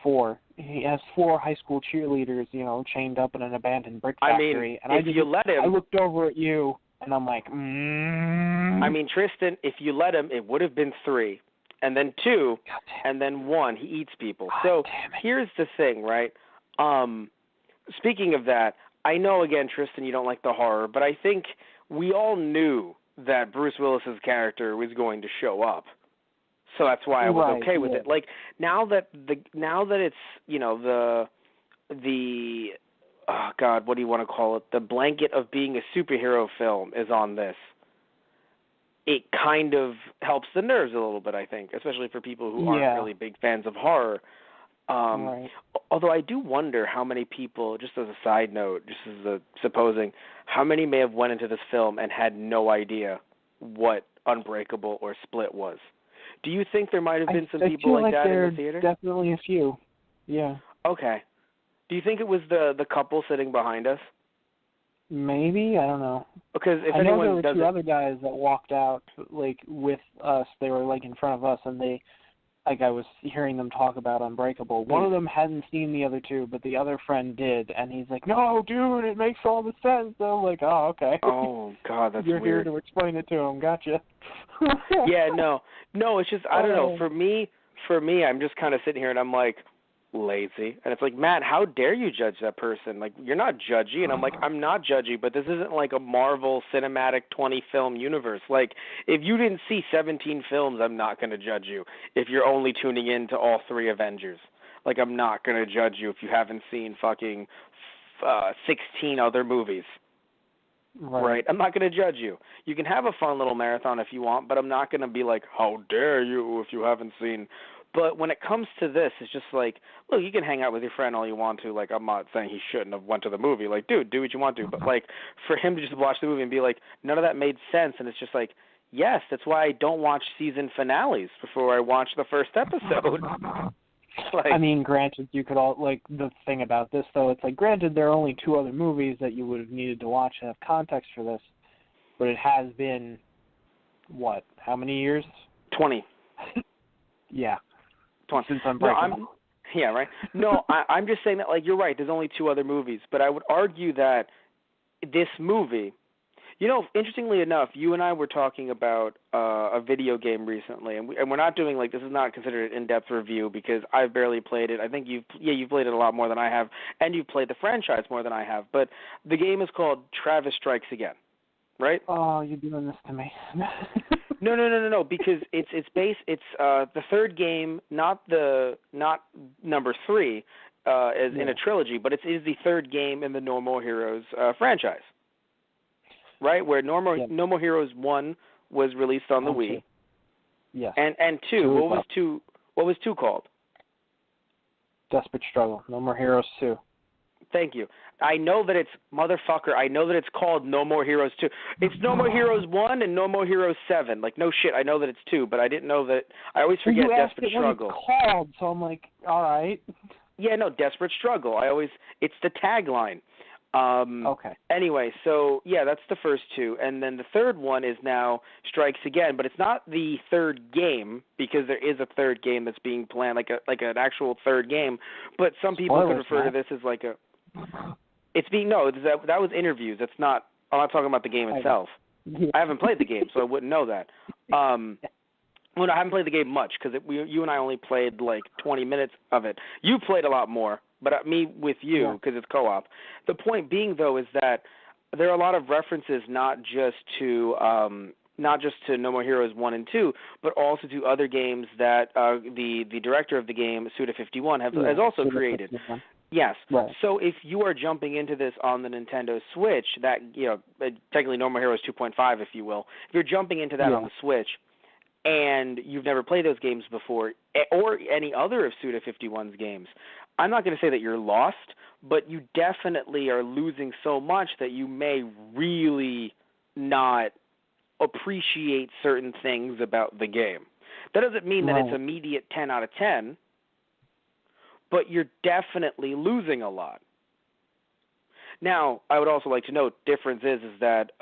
4. He has 4 high school cheerleaders, chained up in an abandoned brick factory. You let him, I looked over at you, and I'm like, Tristan, if you let him, it would have been 3, and then 2, and then 1. He eats people. So here's the thing, right? Speaking of that, I know, again, Tristan, you don't like the horror, but I think we all knew that Bruce Willis's character was going to show up, so that's why I was okay with it. Like now that it's the oh God, what do you want to call it? The blanket of being a superhero film is on this. It kind of helps the nerves a little bit, I think, especially for people who aren't really big fans of horror. Right. Although I do wonder how many people, just as a side note, just as a supposing, how many may have went into this film and had no idea what Unbreakable or Split was. Do you think there might have been some people like that in the theater? Definitely a few. Yeah. Okay. Do you think it was the couple sitting behind us? Maybe, I don't know. Because if I know anyone there were doesn't, two other guys that walked out like with us. They were like in front of us, and they, like I was hearing them talk about Unbreakable. One of them hadn't seen the other two, but the other friend did, and he's like, "No, dude, it makes all the sense." So I'm like, "Oh, okay." Oh God, that's You're weird. here to explain it to him. Gotcha. Yeah, no, it's just I don't know. For me, I'm just kind of sitting here and I'm like lazy, and it's like, Matt, how dare you judge that person? Like, you're not judgy, and I'm like, I'm not judgy, but this isn't like a Marvel cinematic 20 film universe. Like, if you didn't see 17 films, I'm not going to judge you. If you're only tuning in to all 3 Avengers, like, I'm not going to judge you if you haven't seen fucking 16 other movies. Right? I'm not going to judge you. You can have a fun little marathon if you want, but I'm not going to be like, how dare you if you haven't seen. But when it comes to this, it's just like, look, you can hang out with your friend all you want to. Like, I'm not saying he shouldn't have went to the movie. Like, dude, do what you want to. But, like, for him to just watch the movie and be like, none of that made sense. And it's just like, yes, that's why I don't watch season finales before I watch the first episode. Like, I mean, granted, you could all, like, the thing about this, though, it's like, granted, there are only 2 other movies that you would have needed to watch to have context for this. But it has been, what, how many years? 20. Yeah. 20. Since Unbreakable. Yeah, right? No, I'm just saying that, like, you're right, there's only 2 other movies. But I would argue that this movie, you know, interestingly enough, you and I were talking about a video game recently, and we're not doing, like, this is not considered an in-depth review because I've barely played it. I think you've played it a lot more than I have, and you've played the franchise more than I have. But the game is called Travis Strikes Again, right? Oh, you're doing this to me. No, because it's the third game, not number 3, as in a trilogy, but it is the third game in the No More Heroes franchise, right? Where No More Heroes 1 was released on the Wii, yes, and 2. What was 2 called? Desperate Struggle. No More Heroes 2. Thank you. I know that it's called No More Heroes 2. It's No More Heroes 1 and No More Heroes 7. Like, no shit, I know that it's 2, but I didn't know that. I always forget Desperate Struggle. What it's called, so I'm like, all right. Yeah, no, Desperate Struggle. It's the tagline. Okay. Anyway, so yeah, that's the first 2, and then the third one is now Strikes Again, but it's not the third game because there is a third game that's being planned, like an actual third game. But some people could refer to this as like a. It's being that was interviews. It's not. I'm not talking about the game itself. I haven't played the game, so I wouldn't know that. Well, I haven't played the game much because you and I only played like 20 minutes of it. You played a lot more, but me with you because it's co-op. The point being, though, is that there are a lot of references not just to No More Heroes 1 and 2, but also to other games that the director of the game, Suda51, has also created. Yes. Right. So if you are jumping into this on the Nintendo Switch, that technically No More Heroes 2.5, if you will, if you're jumping into that on the Switch, and you've never played those games before, or any other of Suda51's games, I'm not going to say that you're lost, but you definitely are losing so much that you may really not appreciate certain things about the game. That doesn't mean that it's immediate 10 out of 10, but you're definitely losing a lot. Now, I would also like to note, difference is that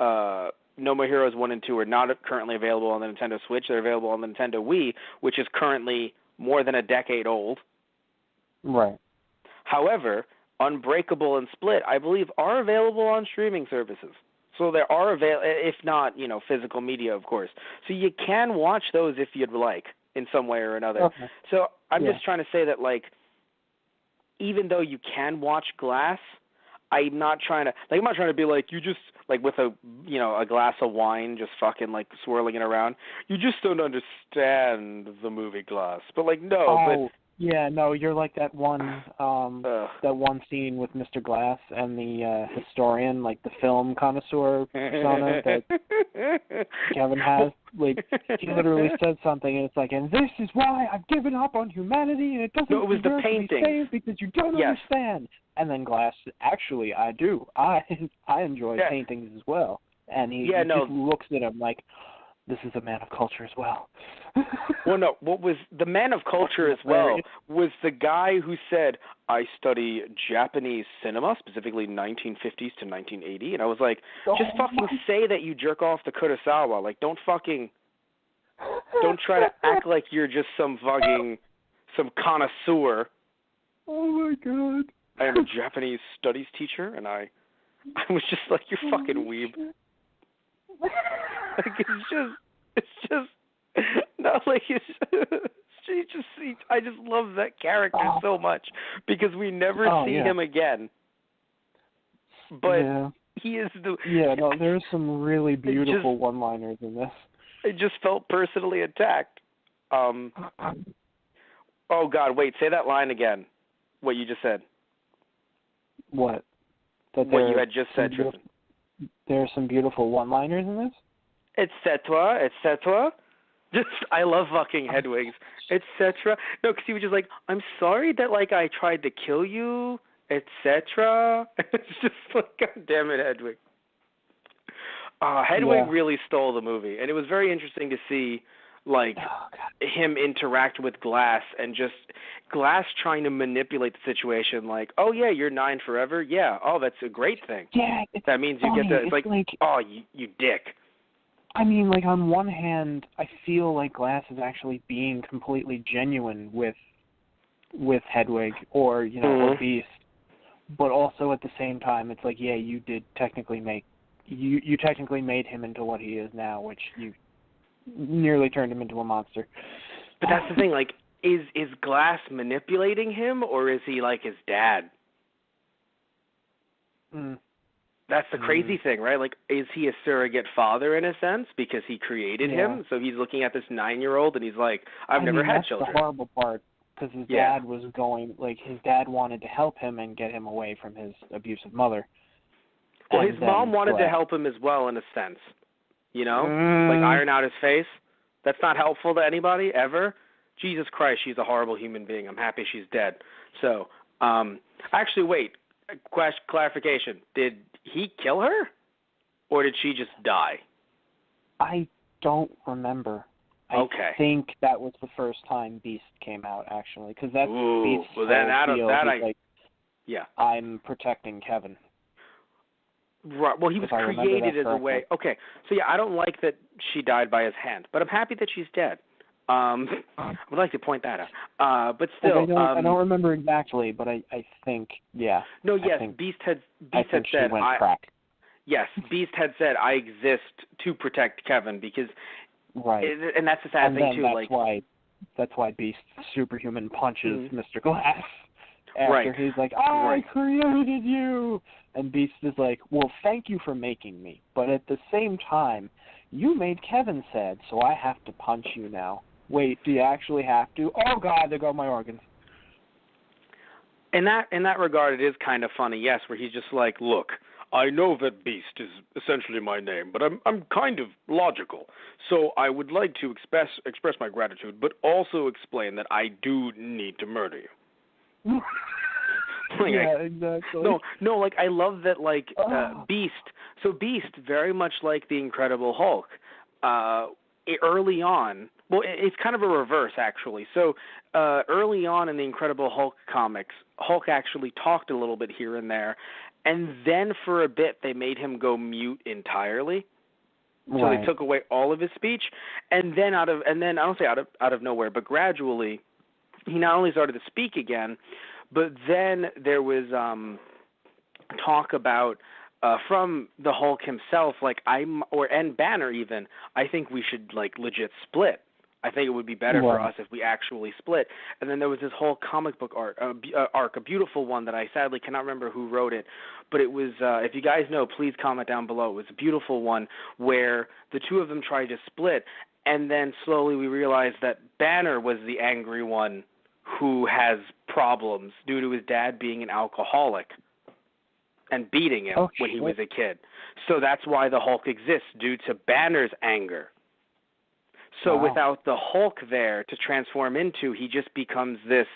No More Heroes 1 and 2 are not currently available on the Nintendo Switch. They're available on the Nintendo Wii, which is currently more than a decade old. Right. However, Unbreakable and Split, I believe, are available on streaming services. So there are if not, physical media, of course. So you can watch those if you'd like, in some way or another. Okay. So I'm just trying to say that, like, even though you can watch Glass, I'm not trying to be like, you just, like, with a glass of wine, just fucking, like, swirling it around. You just don't understand the movie Glass. But, like, no. Yeah, no, you're like that one scene with Mr. Glass and the historian, like the film connoisseur persona that Kevin has. Like, he literally said something, and it's like, and this is why I've given up on humanity, and it doesn't deserve to be saved because you don't understand. And then Glass, actually, I do. I enjoy paintings as well. And he just looks at him like, this is a man of culture as well. Well, no, what was the man of culture as well was the guy who said, I study Japanese cinema, specifically 1950s to 1980. And I was like, just fucking say that you jerk off to Kurosawa. Like, don't try to act like you're just some connoisseur. Oh, my God. I am a Japanese studies teacher, and I was just like, you're fucking weeb. Like, I just love that character so much because we never see him again. But he is the... Yeah, no, there's some really beautiful one-liners in this. I just felt personally attacked. Oh, God, wait, say that line again, what you just said. What? What you had just said, Tristan. There are some beautiful one-liners in this? Et cetera. Just, I love fucking Hedwig's. Et cetera. No, because he was just like, I'm sorry that, like, I tried to kill you, et cetera. It's just like, God damn it, Hedwig. Hedwig really stole the movie, and it was very interesting to see, like, him interact with Glass and just Glass trying to manipulate the situation, like, oh, yeah, you're 9 forever? Yeah. Oh, that's a great thing. Yeah. That means you get to, it's like, oh, you dick. I mean, like, on one hand, I feel like Glass is actually being completely genuine with Hedwig or, you know, or Beast. But also at the same time, it's like, yeah, you did technically you technically made him into what he is now, which you nearly turned him into a monster. But that's the thing, like, is Glass manipulating him, or is he like his dad? That's the crazy thing, right? Like, is he a surrogate father in a sense because he created him? So he's looking at this 9-year-old and he's like, I've never had children. That's the horrible part because his dad was his dad wanted to help him and get him away from his abusive mother. Well, his mom wanted to help him as well in a sense, you know? Like iron out his face. That's not helpful to anybody ever. Jesus Christ, she's a horrible human being. I'm happy she's dead. So, actually, wait. Clarification. Did he kill her? Or did she just die? I don't remember. I think that was the first time Beast came out, actually. Because that's Beast's I'm protecting Kevin. Right. Well, he was created as a way. Okay. So, yeah, I don't like that she died by his hand. But I'm happy that she's dead. I would like to point that out. But still, I don't remember exactly, but I think, yeah. No, yes, Beast had said, she went crack. Yes, Beast had said, I exist to protect Kevin because, and that's the sad thing too. That's why Beast superhuman punches Mr. Glass after he's like, I created you, and Beast is like, well, thank you for making me, but at the same time, you made Kevin sad, so I have to punch you now. Wait, do you actually have to? Oh, God, there go my organs. In that regard, it is kind of funny, yes, where he's just like, look, I know that Beast is essentially my name, but I'm kind of logical. So I would like to express my gratitude, but also explain that I do need to murder you. Exactly. No, like, I love that, like, Beast, very much like the Incredible Hulk, early on, well, it's kind of a reverse, actually. So early on in the Incredible Hulk comics, Hulk actually talked a little bit here and there, and then for a bit they made him go mute entirely. So they took away all of his speech, and then I don't say out of nowhere, but gradually he not only started to speak again, but then there was talk about from the Hulk himself, like and Banner even. I think we should like legit split. I think it would be better for us if we actually split. And then there was this whole comic book arc, a beautiful one that I sadly cannot remember who wrote it, but it was, if you guys know, please comment down below. It was a beautiful one where the two of them tried to split, and then slowly we realized that Banner was the angry one who has problems due to his dad being an alcoholic and beating him when he was a kid. So that's why the Hulk exists, due to Banner's anger. So without the Hulk there to transform into, he just becomes this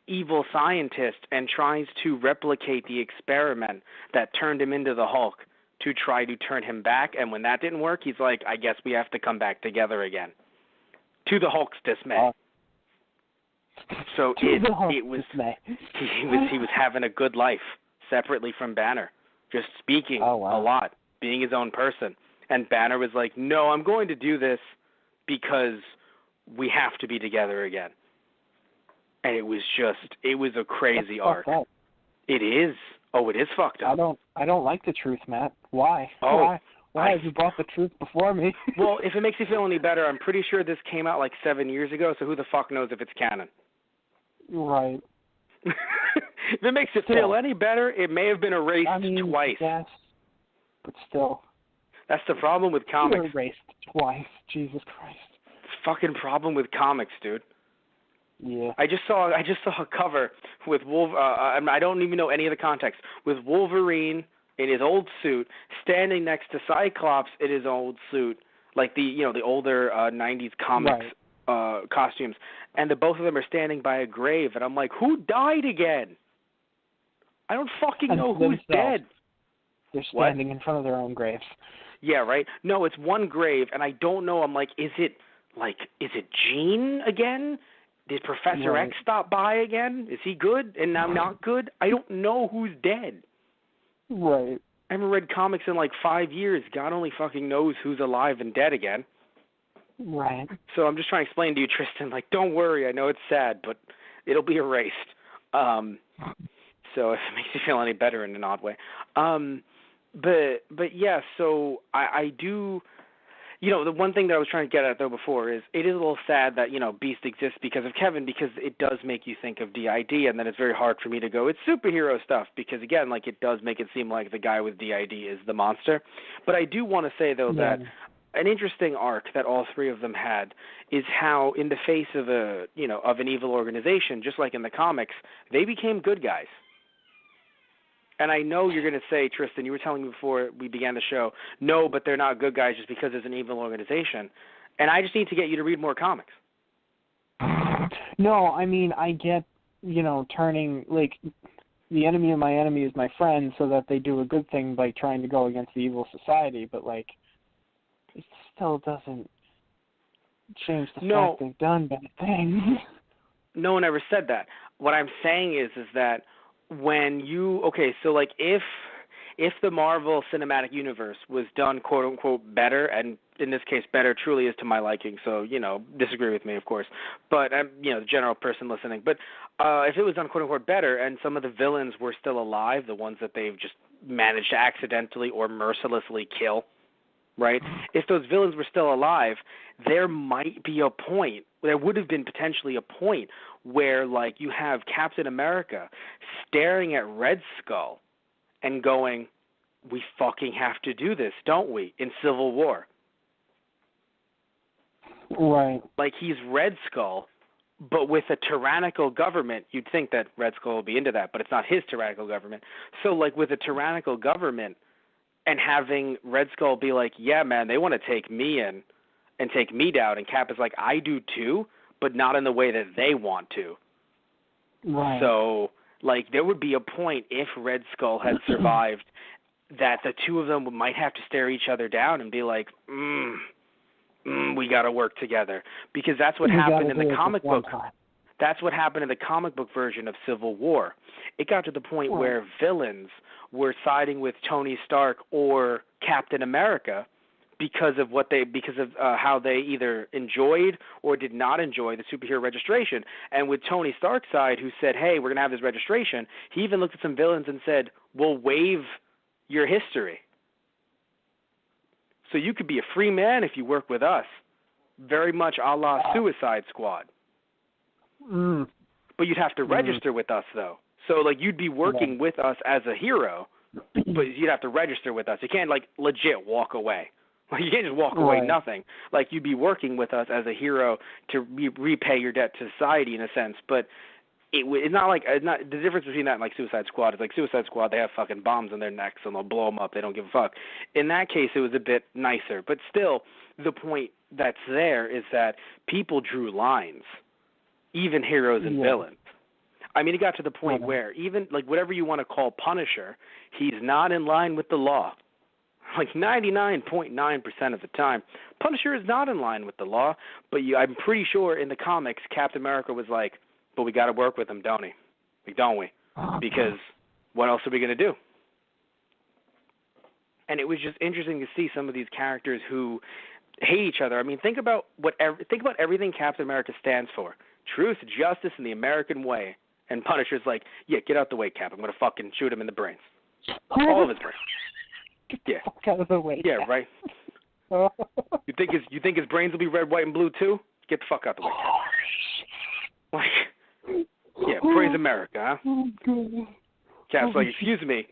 evil scientist and tries to replicate the experiment that turned him into the Hulk to try to turn him back. And when that didn't work, he's like, I guess we have to come back together again. To the Hulk's dismay. So he was having a good life separately from Banner, just speaking a lot, being his own person. And Banner was like, no, I'm going to do this because we have to be together again. And it was a crazy arc. It is. Oh, it is fucked up. I don't like the truth, Matt. Why? Why have you brought the truth before me? Well, if it makes you feel any better, I'm pretty sure this came out like 7 years ago, so who the fuck knows if it's canon? Right. If it makes you feel any better, it may have been erased twice. Yes, but still. That's the problem with comics. Erased twice. Jesus Christ. Fucking problem with comics, dude. Yeah. I just saw a cover with I don't even know any of the context, with Wolverine in his old suit standing next to Cyclops in his old suit, like the older 90s comics costumes, and the both of them are standing by a grave, and I'm like, who died again? I don't fucking know who's dead. They're standing in front of their own graves. Yeah, right? No, it's one grave, and I don't know. I'm like, is it Jean again? Did Professor X stop by again? Is he good and now not good? I don't know who's dead. Right. I haven't read comics in like 5 years. God only fucking knows who's alive and dead again. Right. So I'm just trying to explain to you, Tristan, like, don't worry. I know it's sad, but it'll be erased. So if it makes you feel any better in an odd way. But yeah, so I do, the one thing that I was trying to get at though before is it is a little sad that, Beast exists because of Kevin, because it does make you think of DID, and then it's very hard for me to go, it's superhero stuff, because again, like, it does make it seem like the guy with DID is the monster. But I do want to say though that an interesting arc that all three of them had is how in the face of of an evil organization, just like in the comics, they became good guys. And I know you're going to say, Tristan, you were telling me before we began the show, no, but they're not good guys just because there's an evil organization. And I just need to get you to read more comics. No, I mean, I get, turning, like, the enemy of my enemy is my friend, so that they do a good thing by trying to go against the evil society, but, like, it still doesn't change the fact they've done bad things. No one ever said that. What I'm saying is that when if the Marvel Cinematic Universe was done quote unquote better, and in this case better truly is to my liking, so disagree with me of course, but the general person listening, but if it was done quote unquote better and some of the villains were still alive, the ones that they've just managed to accidentally or mercilessly kill, right? If those villains were still alive, there might be a point, there would have been potentially a point where, like, you have Captain America staring at Red Skull and going, we fucking have to do this, don't we, in Civil War. Right. Like, he's Red Skull, but with a tyrannical government. You'd think that Red Skull would be into that, but it's not his tyrannical government. So, like, with a tyrannical government and having Red Skull be like, yeah, man, they want to take me in and take me down, and Cap is like, I do too, but not in the way that they want to. Right. So, like, there would be a point if Red Skull had survived that the two of them might have to stare each other down and be like, we got to work together. Because that's what happened in the comic book. That's what happened in the comic book version of Civil War. It got to the point where villains were siding with Tony Stark or Captain America because of how they either enjoyed or did not enjoy the superhero registration. And with Tony Stark's side, who said, hey, we're going to have this registration, he even looked at some villains and said, we'll waive your history. So you could be a free man if you work with us. Very much a la Suicide Squad. But you'd have to register with us, though. So, like, you'd be working with us as a hero, but you'd have to register with us. You can't, like, legit walk away. Like, you can't just walk away Right. nothing. Like, you'd be working with us as a hero to repay your debt to society in a sense, but it's not like the difference between that and like Suicide Squad is like Suicide Squad, they have fucking bombs in their necks and they'll blow them up. They don't give a fuck. In that case, it was a bit nicer, but still, the point that's there is that people drew lines, even heroes and villains. I mean, it got to the point where even like whatever you want to call Punisher, he's not in line with the law. Like 99.9% of the time, Punisher is not in line with the law. But I'm pretty sure in the comics, Captain America was like, "But we got to work with him, don't he? Like, don't we? Because what else are we going to do?" And it was just interesting to see some of these characters who hate each other. I mean, think about everything Captain America stands for: truth, justice, and the American way. And Punisher's like, "Yeah, get out the way, Cap. I'm going to fucking shoot him in the brains, all of his brains." Get the fuck out of the way. Yeah, right. You think his brains will be red, white, and blue too? Get the fuck out the way, Cap. Like, yeah, praise America, huh? Cap's like, excuse me,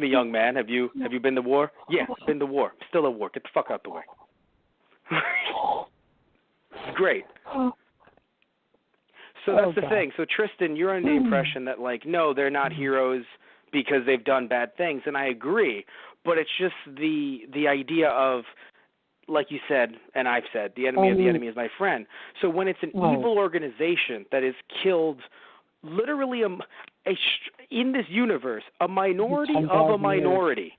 young man, have you been to war? Yeah, been to war. Still at war. Get the fuck out the way. Great. So that's the thing. So Tristan, you're under the impression that like, no, they're not heroes because they've done bad things, and I agree. But it's just the idea of, like you said, and I've said, the enemy of the enemy is my friend. So when it's an evil organization that has killed literally in this universe a minority of a minority,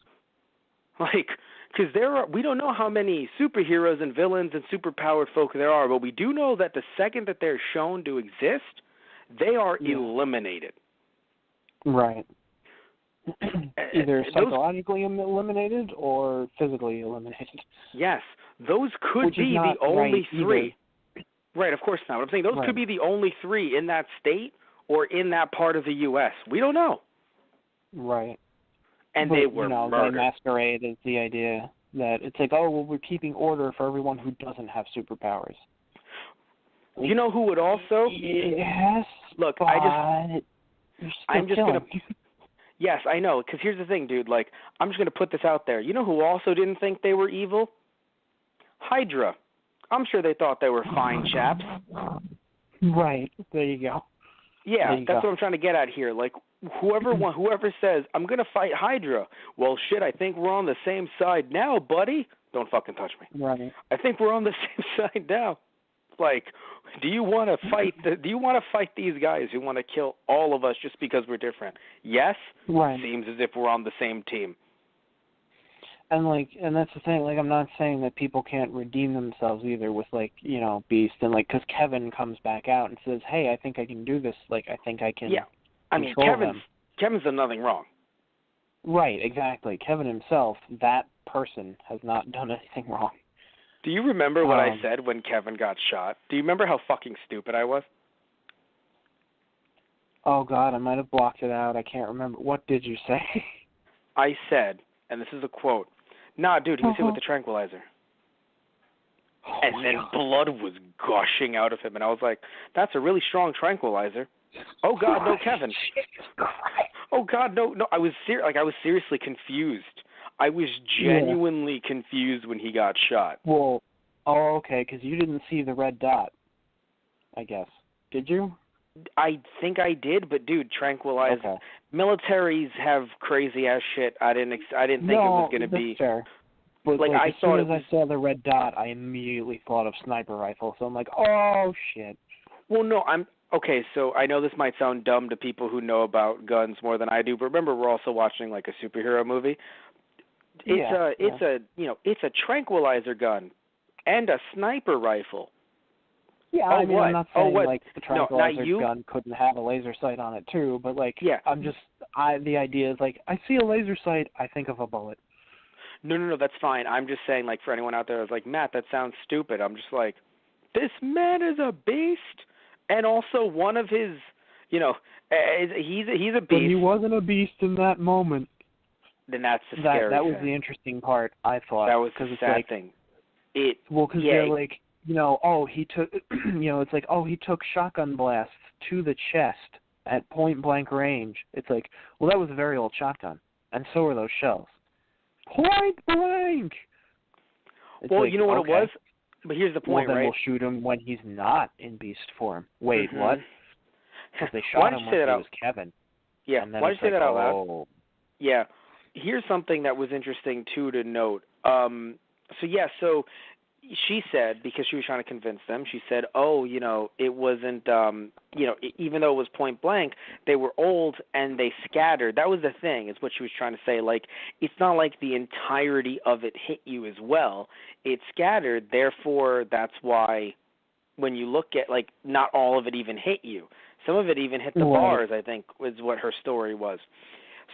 like, because we don't know how many superheroes and villains and superpowered folk there are, but we do know that the second that they're shown to exist, they are eliminated. Right. Either psychologically eliminated or physically eliminated. Yes, those could be the only three. Right, of course not. I'm saying those could be the only three in that state or in that part of the U.S. We don't know. Right. And they were murdered. They masquerade as the idea that it's like, oh, well, we're keeping order for everyone who doesn't have superpowers. You know who would also? Yes. Look, I'm just going to... Yes, I know, because here's the thing, dude. Like, I'm just going to put this out there. You know who also didn't think they were evil? Hydra. I'm sure they thought they were fine chaps. Right. There you go. Yeah, that's what I'm trying to get at here. Like, whoever says, I'm going to fight Hydra, well, shit, I think we're on the same side now, buddy. Don't fucking touch me. Right. I think we're on the same side now. Like, do you want to fight these guys who want to kill all of us just because we're different? Yes. Right. Seems as if we're on the same team. And that's the thing. Like, I'm not saying that people can't redeem themselves either with, like, you know, Beast and like, because Kevin comes back out and says, "Hey, I think I can do this. Like, I think I can." Yeah. I mean, Kevin's done nothing wrong. Right. Exactly. Kevin himself, that person, has not done anything wrong. Do you remember what I said when Kevin got shot? Do you remember how fucking stupid I was? Oh, God, I might have blocked it out. I can't remember. What did you say? I said, and this is a quote, "Nah, dude, he was hit with the tranquilizer." And then blood was gushing out of him, and I was like, that's a really strong tranquilizer. Oh, God, no, Kevin. Oh, God, no. I was seriously confused. I was genuinely confused when he got shot. Well, okay, because you didn't see the red dot, I guess. Did you? I think I did, but dude, tranquilized. Okay. Militaries have crazy ass shit. I didn't think it was going to be. Fair. But like as soon as I saw the red dot, I immediately thought of sniper rifle. So I'm like, oh shit. Well, no, okay. So I know this might sound dumb to people who know about guns more than I do, but remember, we're also watching like a superhero movie. It's a tranquilizer gun and a sniper rifle. Yeah, I mean, I'm not saying like the tranquilizer gun couldn't have a laser sight on it too, but like, the idea is like, I see a laser sight, I think of a bullet. No, that's fine. I'm just saying, like, for anyone out there who's like, Matt, that sounds stupid. I'm just like, this man is a beast, and also one of his, he's a beast. But he wasn't a beast in that moment. Then that's the scary That was thing. the interesting part, I thought. That was the sad thing. Because they're like, he took, it's like, he took shotgun blasts to the chest at point blank range. It's like, well, that was a very old shotgun, and so were those shells. Point blank. Well, like, you know what okay. it was? But here's the point, well, then right? we'll shoot him when he's not in beast form. Wait, what? Because they Why shot did him you say when that he out? was Kevin. Yeah, And then why did it's you say like, that out loud? oh. Yeah. Here's something that was interesting, too, to note. So she said, because she was trying to convince them, she said, it wasn't, even though it was point blank, they were old and they scattered. That was the thing, is what she was trying to say. Like, it's not like the entirety of it hit you as well. It scattered, therefore that's why when you look at, like, not all of it even hit you. Some of it even hit the bars, I think, was what her story was.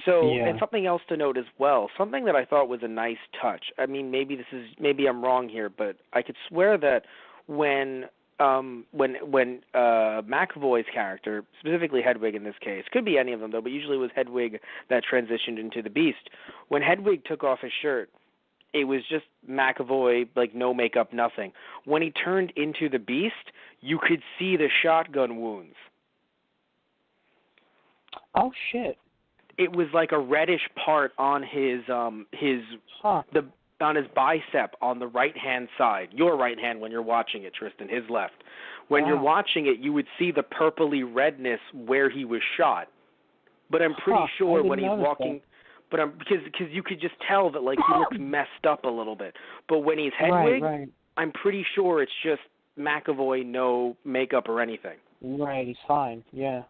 So, and something else to note as well, something that I thought was a nice touch. I mean, maybe I'm wrong here, but I could swear that when McAvoy's character, specifically Hedwig in this case, could be any of them though, but usually it was Hedwig that transitioned into the Beast. When Hedwig took off his shirt, it was just McAvoy, like no makeup, nothing. When he turned into the Beast, you could see the shotgun wounds. Oh shit. It was like a reddish part on on his bicep on the right hand side. Your right hand when you're watching it, Tristan, his left. When you're watching it, you would see the purpley redness where he was shot. But I'm pretty sure when he's walking, because you could just tell that like he looks messed up a little bit. But when he's Hedwig, I'm pretty sure it's just McAvoy, no makeup or anything. Right, he's fine. Yeah.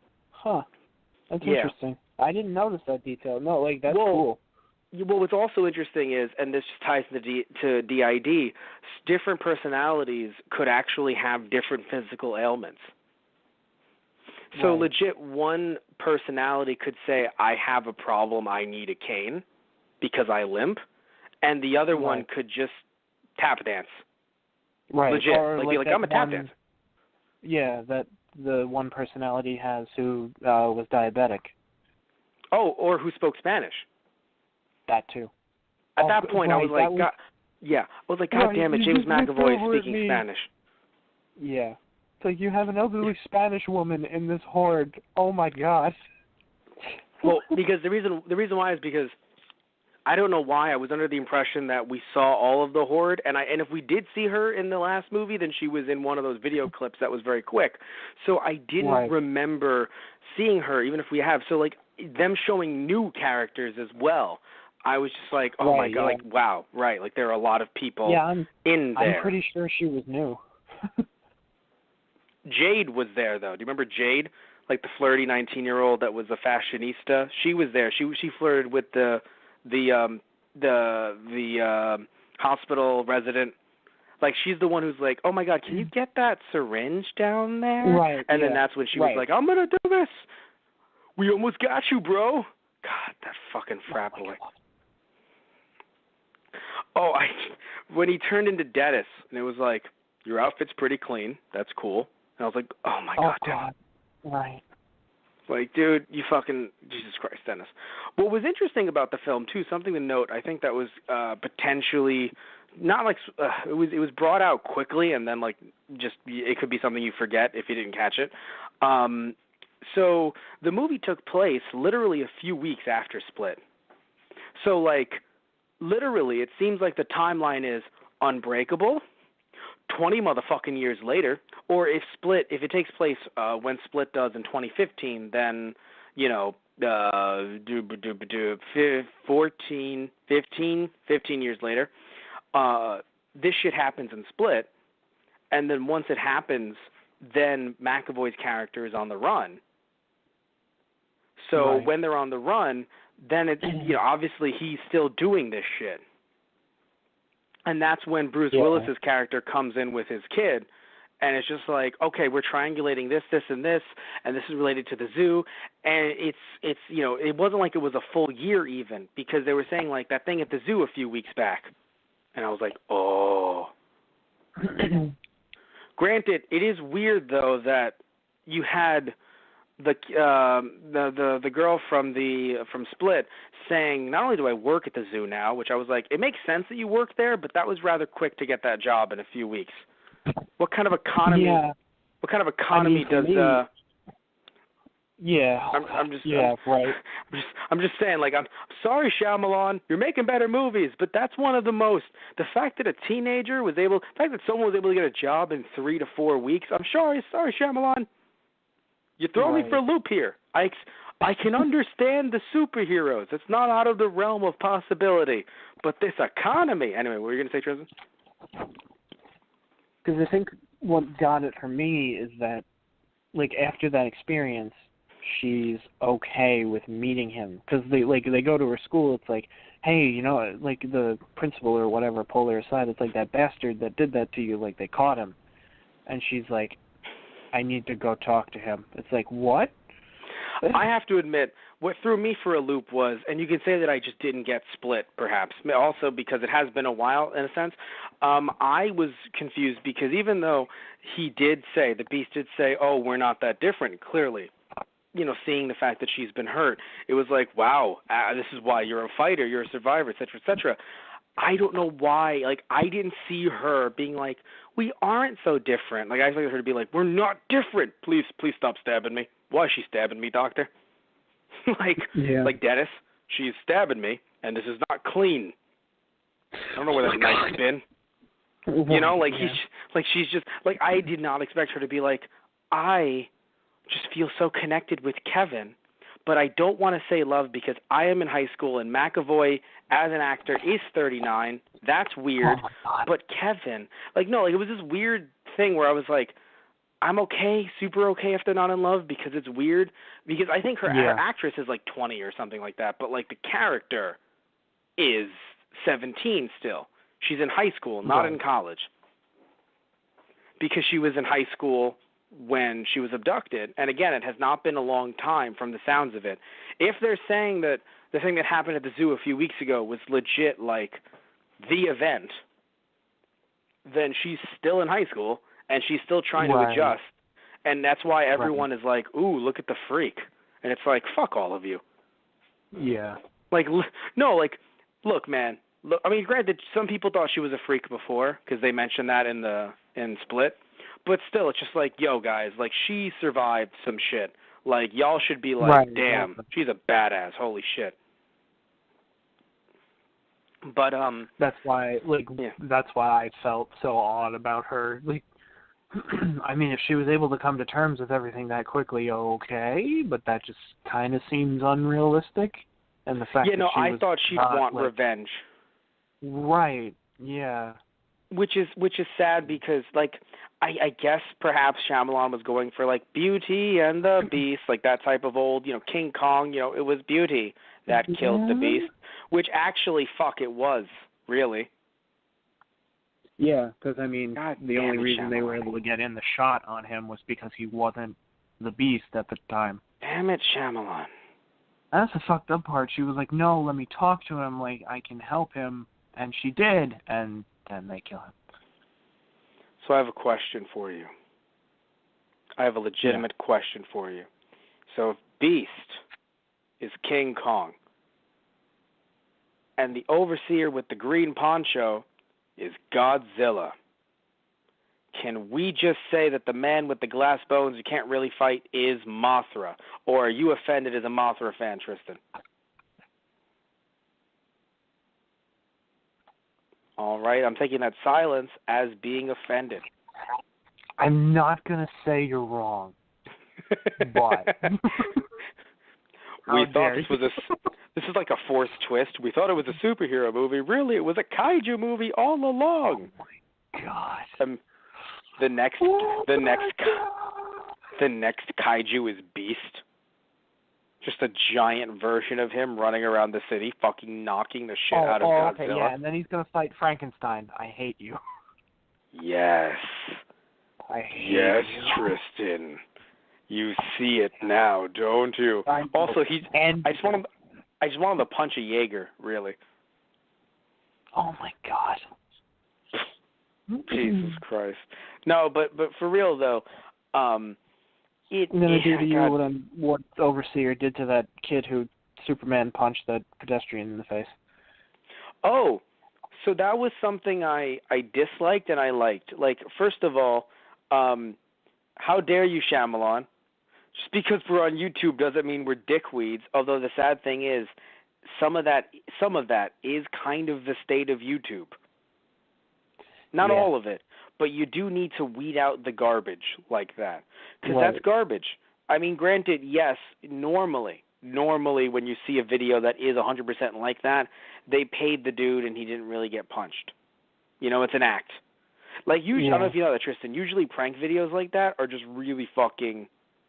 That's interesting. I didn't notice that detail. No, like that's cool. Well, what's also interesting is, and this ties to DID, different personalities could actually have different physical ailments. So legit, one personality could say, I have a problem, I need a cane because I limp, and the other one could just tap dance. Right. Legit. Or be like, I'm a tap dancer. Yeah, that the one personality has who was diabetic. Oh, or who spoke Spanish. That too. At that point, I was like, God damn it, James McAvoy is speaking Spanish. Yeah. It's like, you have an elderly Spanish woman in this horde. Oh my God. Well, because the reason why is because I don't know why I was under the impression that we saw all of the horde, and if we did see her in the last movie, then she was in one of those video clips that was very quick. So I didn't remember seeing her, even if we have. So like them showing new characters as well, I was just like, oh my God, like wow, like there are a lot of people in there. I'm pretty sure she was new. Jade was there though. Do you remember Jade, like the flirty 19-year-old that was a fashionista? She was there. She flirted with the hospital resident. Like she's the one who's like, oh my God, can you get that syringe down there? Right. And then that's when she was like, I'm gonna do this. We almost got you, bro. God, that fucking frat boy. When he turned into Dennis, and it was like, your outfit's pretty clean. That's cool. And I was like, oh my God, Dennis. Right. Like, dude, you fucking, Jesus Christ, Dennis. What was interesting about the film, too, something to note, I think that was potentially, not like, it was brought out quickly, and then, like, just, it could be something you forget if you didn't catch it. So the movie took place literally a few weeks after Split. So, like, literally, it seems like the timeline is Unbreakable, 20 motherfucking years later, or if it takes place when Split does in 2015, then, 15 years later, this shit happens in Split, and then once it happens, then McAvoy's character is on the run. So when they're on the run, then it's, obviously he's still doing this shit. And that's when Bruce Willis's character comes in with his kid, and it's just like, okay, we're triangulating this, and this is related to the zoo, and it's it wasn't like it was a full year even, because they were saying like that thing at the zoo a few weeks back, and I was like, oh. Granted, it is weird though that you had the girl from Split saying, not only do I work at the zoo now, which I was like, it makes sense that you work there, but that was rather quick to get that job in a few weeks. What kind of economy? What kind of economy does? Yeah. I'm just right. I'm just saying, like, I'm sorry, Shyamalan, you're making better movies, but that's one of the most. The fact that someone was able to get a job in 3 to 4 weeks. I'm sorry, Shyamalan, you're throwing me for a loop here. I can understand the superheroes. It's not out of the realm of possibility, but this economy. Anyway, what were you going to say, Tristan? Because I think what got it for me is that, like, after that experience, she's okay with meeting him. Because they go to her school. It's like, hey, you know, like the principal or whatever pull her aside. It's like that bastard that did that to you. Like, they caught him, and she's like, I need to go talk to him. It's like, what? I have to admit, what threw me for a loop was, and you can say that I just didn't get Split, perhaps, also because it has been a while, in a sense. I was confused because even though the Beast did say, oh, we're not that different, clearly, you know, seeing the fact that she's been hurt, it was like, wow, this is why you're a fighter, you're a survivor, et cetera, et cetera. I don't know why. Like, I didn't see her being like, we aren't so different. Like, I expected her to be like, we're not different. Please stop stabbing me. Why is she stabbing me, doctor? like Dennis, she's stabbing me, and this is not clean. I don't know where that knife's been. You know, like she's just like, I did not expect her to be like, I just feel so connected with Kevin, but I don't want to say love because I am in high school and McAvoy as an actor is 39. That's weird. But Kevin, like, no, like, it was this weird thing where I was like, I'm okay, super okay if they're not in love because it's weird. Because I think her actress is like 20 or something like that, but like the character is 17 still. She's in high school, not in college. Because she was in high school when she was abducted. And again, it has not been a long time from the sounds of it. If they're saying that the thing that happened at the zoo a few weeks ago was legit, like, the event, then she's still in high school and she's still trying to adjust. And that's why everyone is like, ooh, look at the freak. And it's like, fuck all of you. Yeah. Like, no, like, look, man. Look, I mean, granted, some people thought she was a freak before because they mentioned that in Split. But still, it's just like, yo, guys, like, she survived some shit. Like, y'all should be like, damn, she's a badass. Holy shit. But that's why I felt so odd about her. Like, I mean, if she was able to come to terms with everything that quickly, okay, but that just kind of seems unrealistic. And the fact I thought she'd want revenge. Right. Yeah. Which is sad because, like, I guess perhaps Shyamalan was going for, like, Beauty and the Beast, like that type of old, you know, King Kong, you know, it was Beauty that killed the Beast, which actually, it was, really. Yeah, because, I mean, the only reason Shyamalan. they were able to get in the shot on him was because he wasn't the Beast at the time. Damn it, Shyamalan. That's the fucked up part. She was like, no, let me talk to him, like, I can help him, and she did, and then they kill him. So I have a question for you. I have a legitimate question for you. So if Beast is King Kong, and the overseer with the green poncho is Godzilla, can we just say that the man with the glass bones who can't really fight is Mothra? Or are you offended as a Mothra fan, Tristan? All right, I'm taking that silence as being offended. I'm not going to say you're wrong, but... We thought this is like a forced twist. We thought it was a superhero movie. Really, it was a kaiju movie all along. Oh, my God. The next kaiju is Beast. Just a giant version of him running around the city, fucking knocking the shit out of Godzilla. Okay, yeah, and then he's gonna fight Frankenstein. I hate you. Yes. I hate you. Tristan. You see it now, don't you? Also, I just want him to punch a Jaeger, really. Oh my God. Jesus Christ. No, but for real though, I'm gonna do to you what Overseer did to that kid who Superman punched that pedestrian in the face. Oh, so that was something I disliked and I liked. Like, first of all, how dare you, Shyamalan, Just because we're on YouTube doesn't mean we're dickweeds. Although the sad thing is, some of that is kind of the state of YouTube. Not all of it, but you do need to weed out the garbage like that, because that's garbage. I mean, granted, yes, normally when you see a video that is 100% like that, they paid the dude and he didn't really get punched. You know, it's an act. Like, usually, I don't know if you know that, Tristan, usually prank videos like that are just really fucking,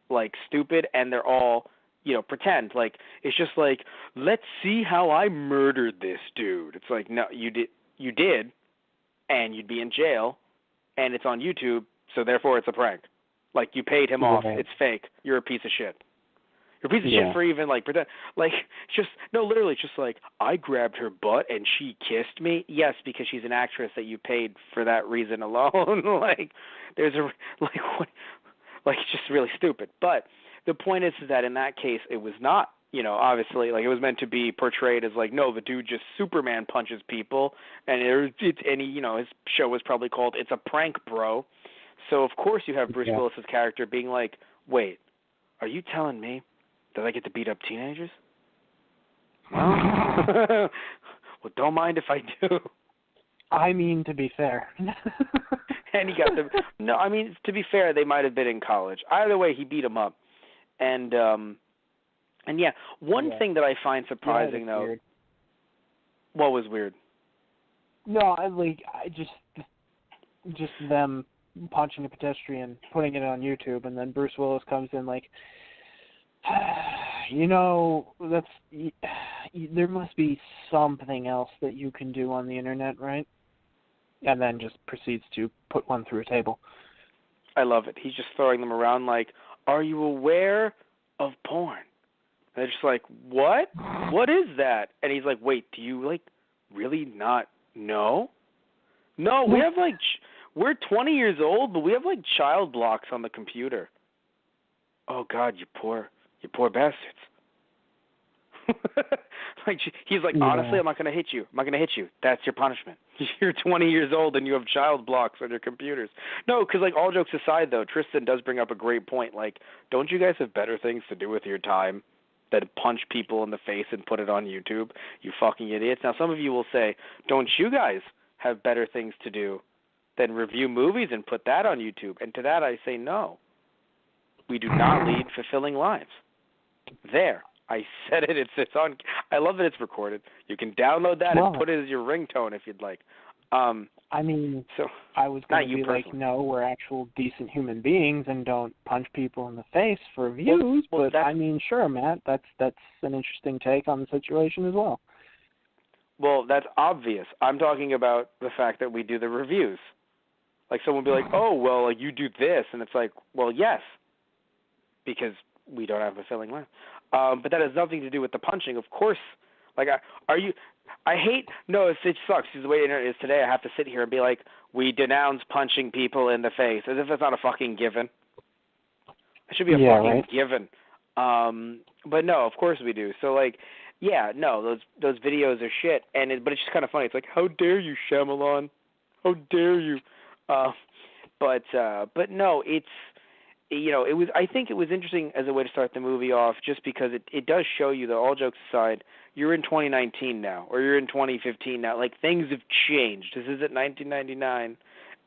like, stupid, and they're all, you know, pretend. Like, it's just like, let's see how I murdered this dude. It's like, no, you did, and you'd be in jail, and it's on YouTube, so therefore it's a prank. Like, you paid him off. It's fake. You're a piece of shit. You're a piece of shit for even, like, pretend. Like, literally, just like, I grabbed her butt and she kissed me. Yes, because she's an actress that you paid for that reason alone. Like, it's just really stupid. But the point is that in that case, it was not, you know, obviously, like, it was meant to be portrayed as like, no, the dude just Superman punches people, and you know, his show was probably called "It's a Prank, Bro." So of course you have Bruce Willis's character being like, wait, are you telling me that I get to beat up teenagers? Well, don't mind if I do. I mean, to be fair. And he got them. No, I mean, to be fair, they might have been in college. Either way, he beat them up. And yeah, one thing that I find surprising, though. Weird. What was weird? No, I just them punching a pedestrian, putting it on YouTube, and then Bruce Willis comes in like, you know, there must be something else that you can do on the internet, right? And then just proceeds to put one through a table. I love it. He's just throwing them around like, are you aware of porn? And they're just like, what? What is that? And he's like, wait, do you, like, really not know? No, we have, like, we're 20 years old, but we have, like, child blocks on the computer. Oh, God, you poor bastards. Like, he's like, honestly, I'm not going to hit you. I'm not going to hit you. That's your punishment. You're 20 years old and you have child blocks on your computers. No, because, like, all jokes aside, though, Tristan does bring up a great point. Like, don't you guys have better things to do with your time than punch people in the face and put it on YouTube? You fucking idiots. Now, some of you will say, don't you guys have better things to do than review movies and put that on YouTube? And to that I say no. We do not lead fulfilling lives. There. I said it. It's on. I love that it's recorded. You can download that and put it as your ringtone if you'd like. I mean, so I was going to be like, no, we're actual decent human beings and don't punch people in the face for views. But I mean, sure, Matt, that's an interesting take on the situation as well. Well, that's obvious. I'm talking about the fact that we do the reviews. Like, someone will be like, oh, well, like, you do this, and it's like, well, yes, because we don't have a fulfilling life. But that has nothing to do with the punching. Of course, like, it sucks. Because the way the internet is today, I have to sit here and be like, we denounce punching people in the face, as if it's not a fucking given. It should be a fucking given. But no, of course we do. So, like, yeah, no, those videos are shit. But it's just kind of funny. It's like, how dare you, Shyamalan? How dare you? But no, it's. You know, I think it was interesting as a way to start the movie off, just because it does show you that, all jokes aside, you're in 2019 now, or you're in 2015 now. Like, things have changed. This isn't 1999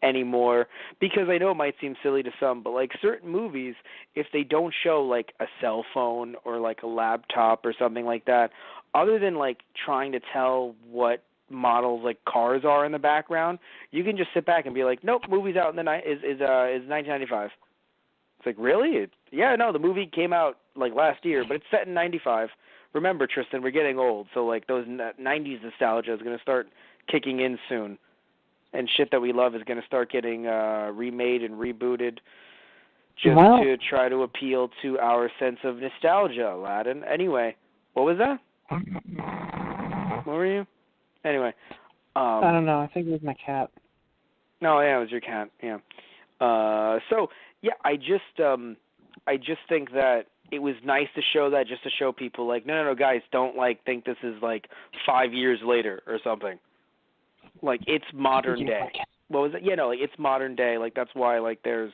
anymore, because I know it might seem silly to some, but, like, certain movies, if they don't show, like, a cell phone or, like, a laptop or something like that, other than, like, trying to tell what models, like, cars are in the background, you can just sit back and be like, nope, movie's out in the is 1995. It's like, really? The movie came out, like, last year, but it's set in 95. Remember, Tristan, we're getting old, so, like, those 90s nostalgia is going to start kicking in soon. And shit that we love is going to start getting remade and rebooted just to try to appeal to our sense of nostalgia, Aladdin. Anyway, what was that? What were you? Anyway. I don't know. I think it was my cat. No, yeah, it was your cat, yeah. So, yeah, I just think that it was nice to show that, just to show people, like, no, guys, don't, like, think this is, like, 5 years later or something. Like, it's modern day. What was it? Yeah, no, like, it's modern day. Like, that's why, like, there's,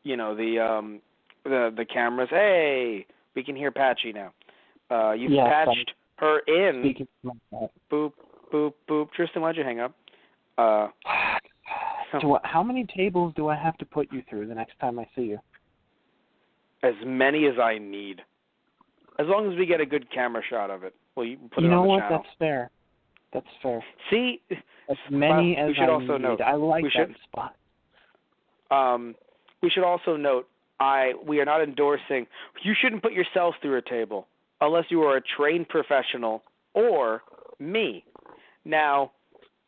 you know, the the cameras. Hey, we can hear Patchy now. You've Yeah, patched her in. Speaking of that. Boop, boop, boop. Tristan, why'd you hang up? How many tables do I have to put you through the next time I see you? As many as I need. As long as we get a good camera shot of it. Well, you put it on the channel. You know what? That's fair. That's fair. See? As many as we should I also need. Note, I like that spot. spot. We should also note, we are not endorsing, you shouldn't put yourself through a table unless you are a trained professional or me. Now,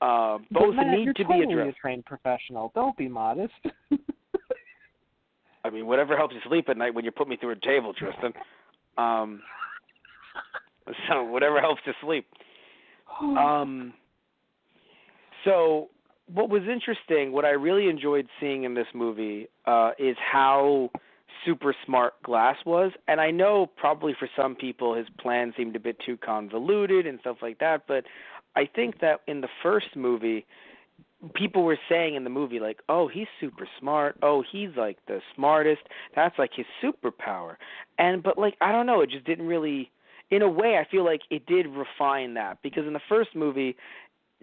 both Matt, need to be addressed. You're totally a trained professional. Don't be modest. I mean, whatever helps you sleep at night when you put me through a table, Tristan. So whatever helps you sleep. So what was interesting, what I really enjoyed seeing in this movie is how super smart Glass was. And I know probably for some people his plan seemed a bit too convoluted and stuff like that, but I think that in the first movie, people were saying in the movie, like, oh, he's super smart. Oh, he's, like, the smartest. That's, like, his superpower. But, like, I don't know. It just didn't really – in a way, I feel like it did refine that. Because in the first movie,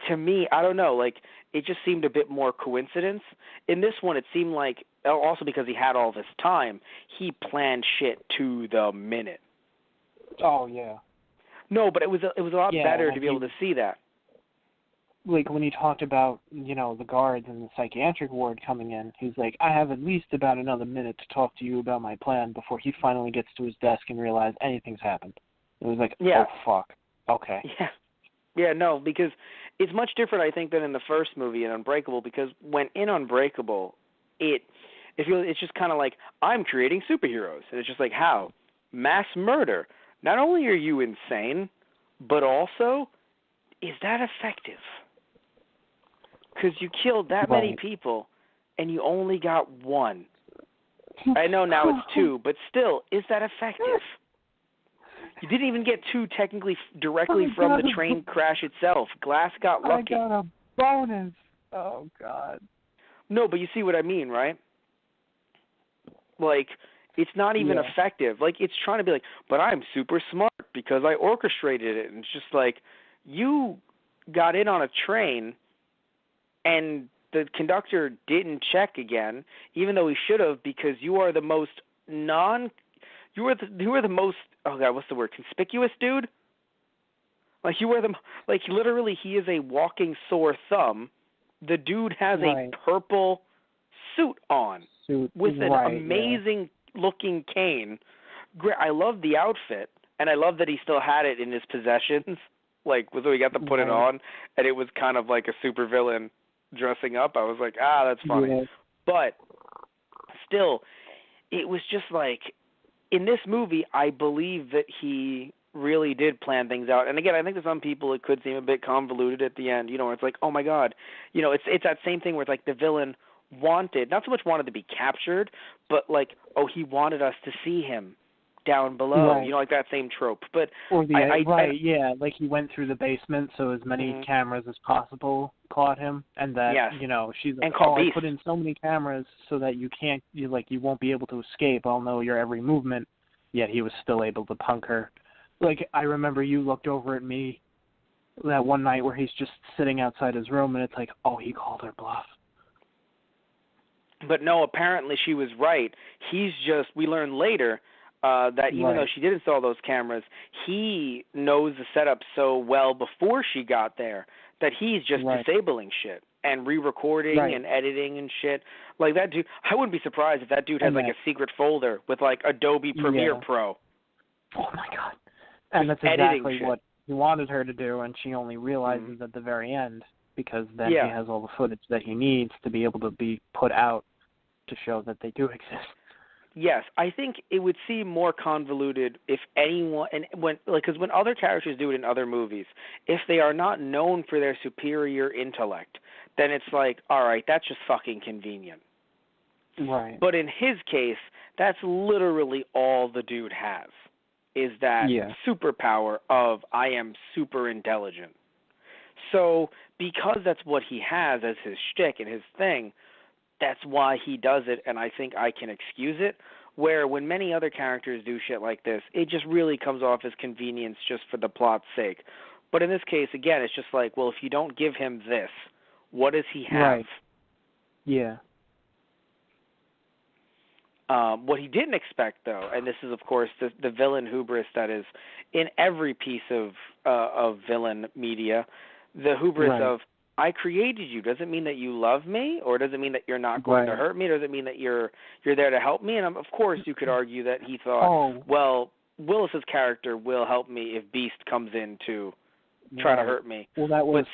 to me, I don't know, like, it just seemed a bit more coincidence. In this one, it seemed like, also because he had all this time, he planned shit to the minute. Oh, yeah. No, but it was a lot better to be able to see that. Like, when he talked about, the guards in the psychiatric ward coming in, he's like, I have at least about another minute to talk to you about my plan before he finally gets to his desk and realizes anything's happened. It was like, oh, fuck. Okay. Yeah. Yeah, no, because it's much different, I think, than in the first movie in Unbreakable, because when in Unbreakable, it's just kind of like, I'm creating superheroes. And it's just like, how? Mass murder. Not only are you insane, but also, is that effective? Because you killed that many people, and you only got one. I know now it's two, but still, is that effective? You didn't even get two technically directly from the train crash itself. Glass got lucky. I got a bonus. Oh, God. No, but you see what I mean, right? Like, it's not even effective. Like, it's trying to be like, but I'm super smart because I orchestrated it. And it's just like, you got in on a train and the conductor didn't check again, even though he should have, because you are the most oh God, what's the word? Conspicuous dude? Like literally he is a walking sore thumb. The dude has a purple suit on with an amazing looking cane. I love the outfit, and I love that he still had it in his possessions. Like, so he got to put it on, and it was kind of like a supervillain dressing up. I was like, that's funny. Yeah. But still, it was just like, in this movie, I believe that he really did plan things out. And again, I think to some people it could seem a bit convoluted at the end, where it's like, oh my God. It's that same thing where it's like the villain not so much wanted to be captured, but like, oh, he wanted us to see him down below, like that same trope. But like he went through the basement so as many cameras as possible caught him, and that she's like, I put in so many cameras so that you won't be able to escape. I'll know your every movement. Yet he was still able to punk her. Like, I remember you looked over at me that one night where he's just sitting outside his room, and it's like, oh, he called her bluff. But no, apparently she was right. We learned later that even though she did install those cameras, he knows the setup so well before she got there that he's just disabling shit and re-recording and editing and shit. Like that dude, I wouldn't be surprised if that dude had like a secret folder with like Adobe Premiere Pro. Oh my God. And that's exactly what he wanted her to do, and she only realizes at the very end, because then he has all the footage that he needs to be able to be put out to show that they do exist. Yes, I think it would seem more convoluted if anyone, because when other characters do it in other movies, if they are not known for their superior intellect, then it's like, all right, that's just fucking convenient. Right. But in his case, that's literally all the dude has, is that superpower of I am super intelligent. So because that's what he has as his shtick and his thing, that's why he does it, and I think I can excuse it. Where when many other characters do shit like this, it just really comes off as convenience just for the plot's sake. But in this case, again, it's just like, well, if you don't give him this, what does he have? Right. Yeah. What he didn't expect, though, and this is, of course, the villain hubris that is in every piece of villain media, the hubris of, I created you. Does it mean that you love me, or does it mean that you're not going to hurt me, or does it mean that you're there to help me? And of course, you could argue that he thought, well, Willis's character will help me if Beast comes in to try to hurt me. Well, that was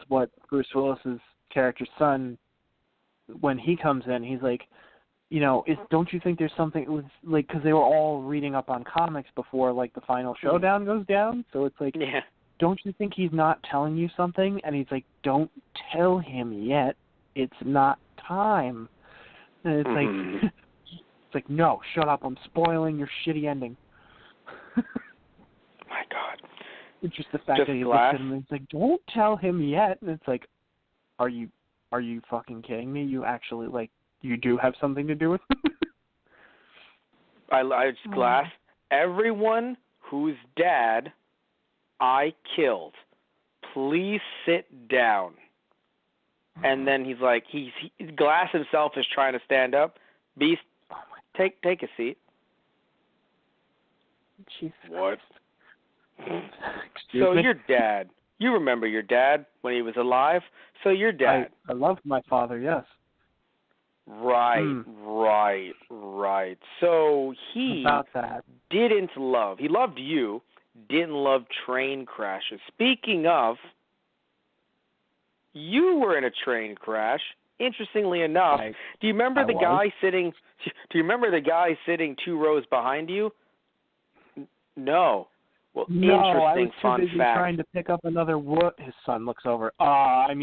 what Bruce Willis's character's son, when he comes in, he's like, you know, don't you think there's something? It was like, because they were all reading up on comics before, like, the final showdown goes down. So it's like, don't you think he's not telling you something? And he's like, don't tell him yet. It's not time. And it's like, it's like, no, shut up. I'm spoiling your shitty ending. My God. It's just the fact that he looks at him and it's like, don't tell him yet. And it's like, are you fucking kidding me? You actually, like, you do have something to do with it? I just Glass, everyone whose dad I killed, please sit down. And then he's like, Glass himself is trying to stand up. Beast, take a seat. Jesus. What? So your dad, you remember your dad when he was alive? So your dad. I loved my father, yes. Right. So he he loved you, didn't love train crashes. Speaking of, you were in a train crash. Interestingly enough, do you remember the guy sitting 2 rows behind you? No. Well, interesting fun fact. I was too busy trying to pick up another wood. His son looks over. No, I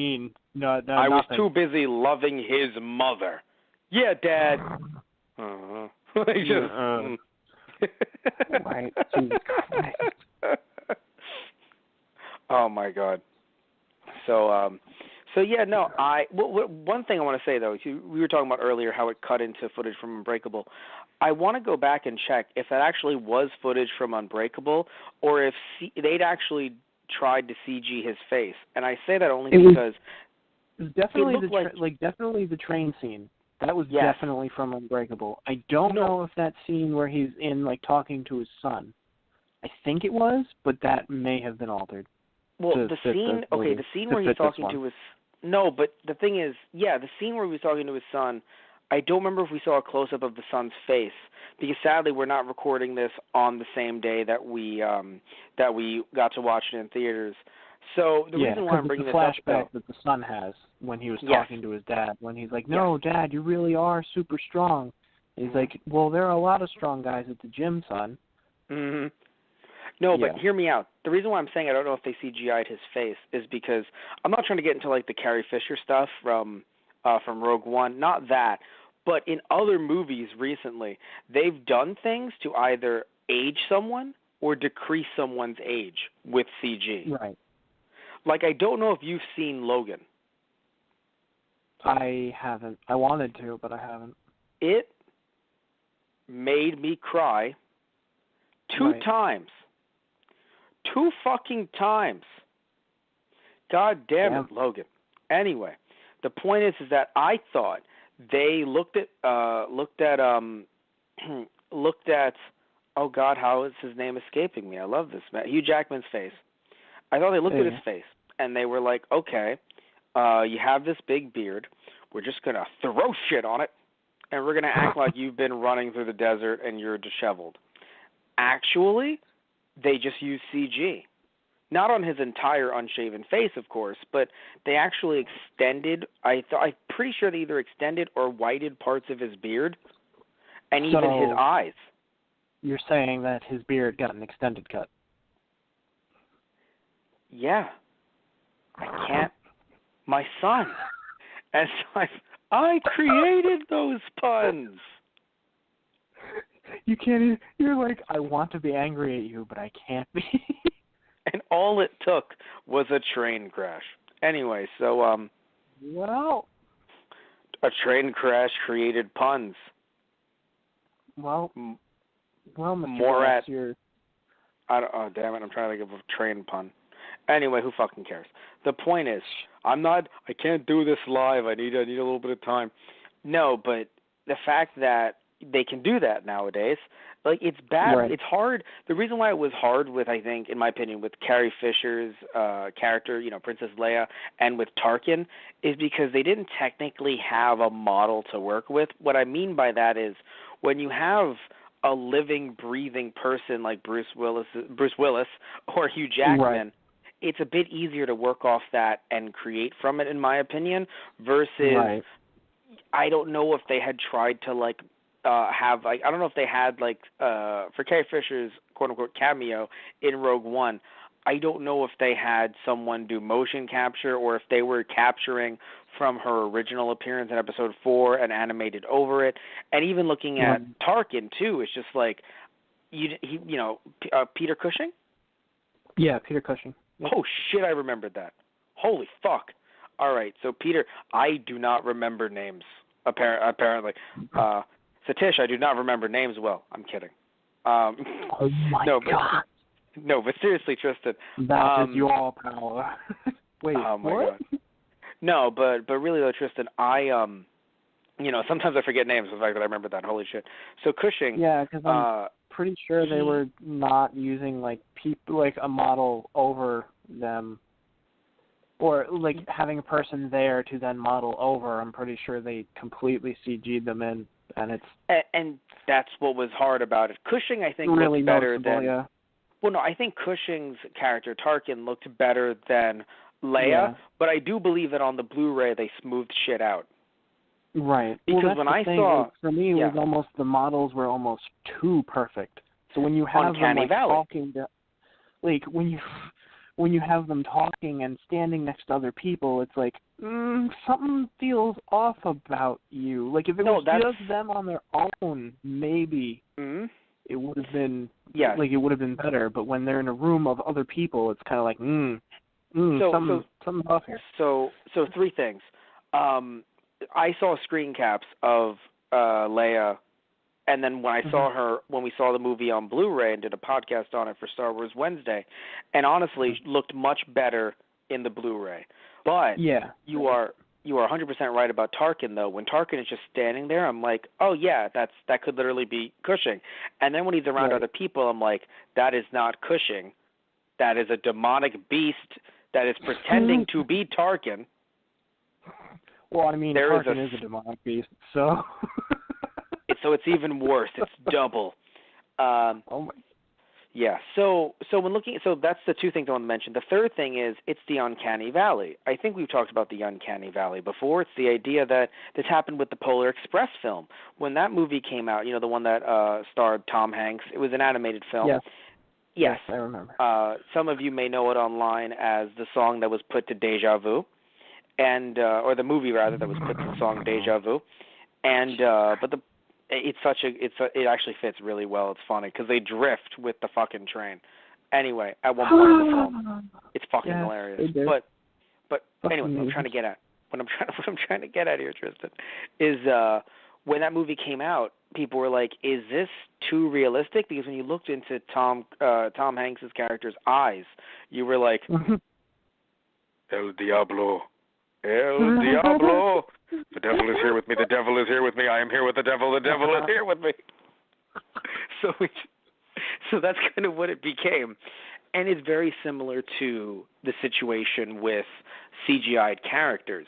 was too busy loving his mother. Yeah, Dad. Right, Jesus Christ. Oh my God. So yeah, no. One thing I want to say though, we were talking about earlier how it cut into footage from Unbreakable. I want to go back and check if that actually was footage from Unbreakable, or if they'd actually tried to CG his face. And I say that only because it was definitely definitely the train scene. That was definitely from Unbreakable. I don't know if that scene where he's in, like, talking to his son. I think it was, but that may have been altered. Well, the scene where he's talking to his... No, but the thing is, the scene where he was talking to his son, I don't remember if we saw a close-up of the son's face, because sadly we're not recording this on the same day that we got to watch it in theaters. So the reason why I'm bringing this up, the flashback that the son has when he was talking to his dad, when he's like, no, Dad, you really are super strong. And he's like, well, there are a lot of strong guys at the gym, son. Mm-hmm. No, but hear me out. The reason why I'm saying I don't know if they CGI'd his face is because I'm not trying to get into, like, the Carrie Fisher stuff from Rogue One. Not that. But in other movies recently, they've done things to either age someone or decrease someone's age with CG. Right. Like, I don't know if you've seen Logan. I haven't. I wanted to, but I haven't. It made me cry 2 times. 2 fucking times. God damn it, Logan. Anyway, the point is that I thought they looked at oh God, how is his name escaping me? I love this man. Hugh Jackman's face. I thought they looked at his face and they were like, okay, you have this big beard. We're just gonna throw shit on it, and we're gonna act like you've been running through the desert and you're disheveled. Actually, they just used CG. Not on his entire unshaven face, of course, but they actually extended, I'm pretty sure they either extended or whited parts of his beard, and even his eyes. You're saying that his beard got an extended cut? Yeah. I can't. My son. And so I created those puns. You can't even, you're like, I want to be angry at you, but I can't be. And all it took was a train crash. Anyway, so, well, a train crash created puns. Well, Mr. Morat. You're... Oh, damn it, I'm trying to think of a train pun. Anyway, who fucking cares? The point is, I can't do this live. I need a little bit of time. No, but the fact that they can do that nowadays, like, it's bad. Right. It's hard. The reason why it was hard with, I think, in my opinion, with Carrie Fisher's character, Princess Leia, and with Tarkin, is because they didn't technically have a model to work with. What I mean by that is when you have a living, breathing person like Bruce Willis or Hugh Jackman, right. It's a bit easier to work off that and create from it, in my opinion, versus right. I don't know if they had tried to have I don't know if they had for Carrie Fisher's quote unquote cameo in Rogue One, I don't know if they had someone do motion capture or if they were capturing from her original appearance in Episode 4 and animated over it. And even looking at Tarkin too, it's just like Peter Cushing. Yeah, Peter Cushing. Yep. Oh shit, I remembered that. Holy fuck. All right, so Peter, I do not remember names, apparently. Satish, I do not remember names well. I'm kidding. Oh my God. No, but seriously, Tristan. That is your power. Wait, oh my what? God. No, but really though, Tristan, I sometimes I forget names. The fact that I remember that, holy shit. So Cushing. Yeah, because I'm pretty sure they were not using a model over them, or having a person there to then model over. I'm pretty sure they completely CG'd them in, and that's what was hard about it. Cushing, I think, really looked better than. Yeah. Well, no, I think Cushing's character Tarkin looked better than Leia, but I do believe that on the Blu-ray they smoothed shit out. Right. Because when I saw, for me, it was almost the models were almost too perfect. So when you have Uncanny them Valley. talking, when you have them talking and standing next to other people, it's like something feels off about you. Like if it was just them on their own, maybe it would have been it would have been better. But when they're in a room of other people, it's kind of like something's off here. So three things. I saw screen caps of Leia, and then when I saw her, when we saw the movie on Blu-ray and did a podcast on it for Star Wars Wednesday, and honestly looked much better in the Blu-ray. But you are 100% right about Tarkin though. When Tarkin is just standing there, I'm like, oh yeah, that could literally be Cushing. And then when he's around other people, I'm like, that is not Cushing. That is a demonic beast that is pretending to be Tarkin. Well, I mean, Tarkin is a demonic beast, so... So it's even worse. It's double. Oh my. Yeah. So when looking, that's the two things I want to mention. The third thing is it's the Uncanny Valley. I think we've talked about the Uncanny Valley before. It's the idea that this happened with the Polar Express film. When that movie came out, the one that starred Tom Hanks, it was an animated film. Yes. Yes, I remember. Some of you may know it online as the song that was put to Deja Vu, or the movie rather that was put to the song Deja Vu, but it actually fits really well. It's funny because they drift with the fucking train. Anyway, at one point in the film, it's fucking hilarious. But anyway, what I'm trying to get at here, Tristan, is when that movie came out, people were like, "Is this too realistic?" Because when you looked into Tom Hanks's character's eyes, you were like, "El Diablo." El Diablo! The devil is here with me. The devil is here with me. I am here with the devil. The devil is here with me. So that's kind of what it became. And it's very similar to the situation with CGI'd characters.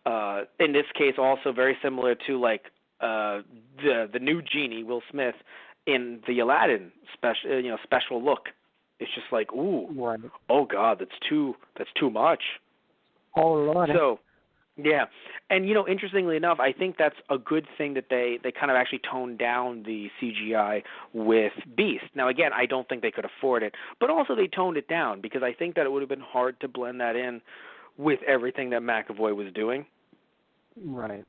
In this case, also very similar to the new genie, Will Smith, in the Aladdin special look. It's just like, ooh, oh God, that's too much. Oh, Lord. So, yeah. And, interestingly enough, I think that's a good thing that they kind of actually toned down the CGI with Beast. Now, again, I don't think they could afford it, but also they toned it down because I think that it would have been hard to blend that in with everything that McAvoy was doing. Right.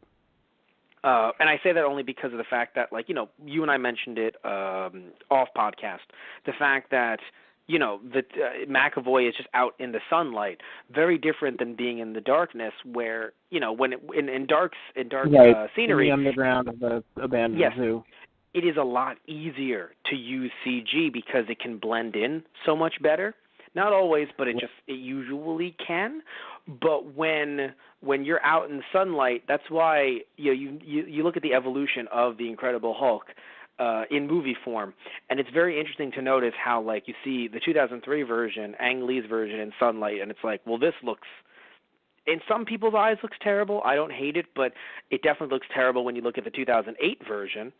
And I say that only because of the fact that, you and I mentioned it off podcast, the fact that that McAvoy is just out in the sunlight, very different than being in the darkness where, when in dark right. scenery. In the underground of the abandoned zoo. it is a lot easier to use CG because it can blend in so much better. Not always, but it usually can. But when you're out in the sunlight, that's why you look at the evolution of the Incredible Hulk in movie form, and it's very interesting to notice how, like, you see the 2003 version, Ang Lee's version in sunlight, and it's like, well, this looks, in some people's eyes, looks terrible. I don't hate it, but it definitely looks terrible when you look at the 2008 version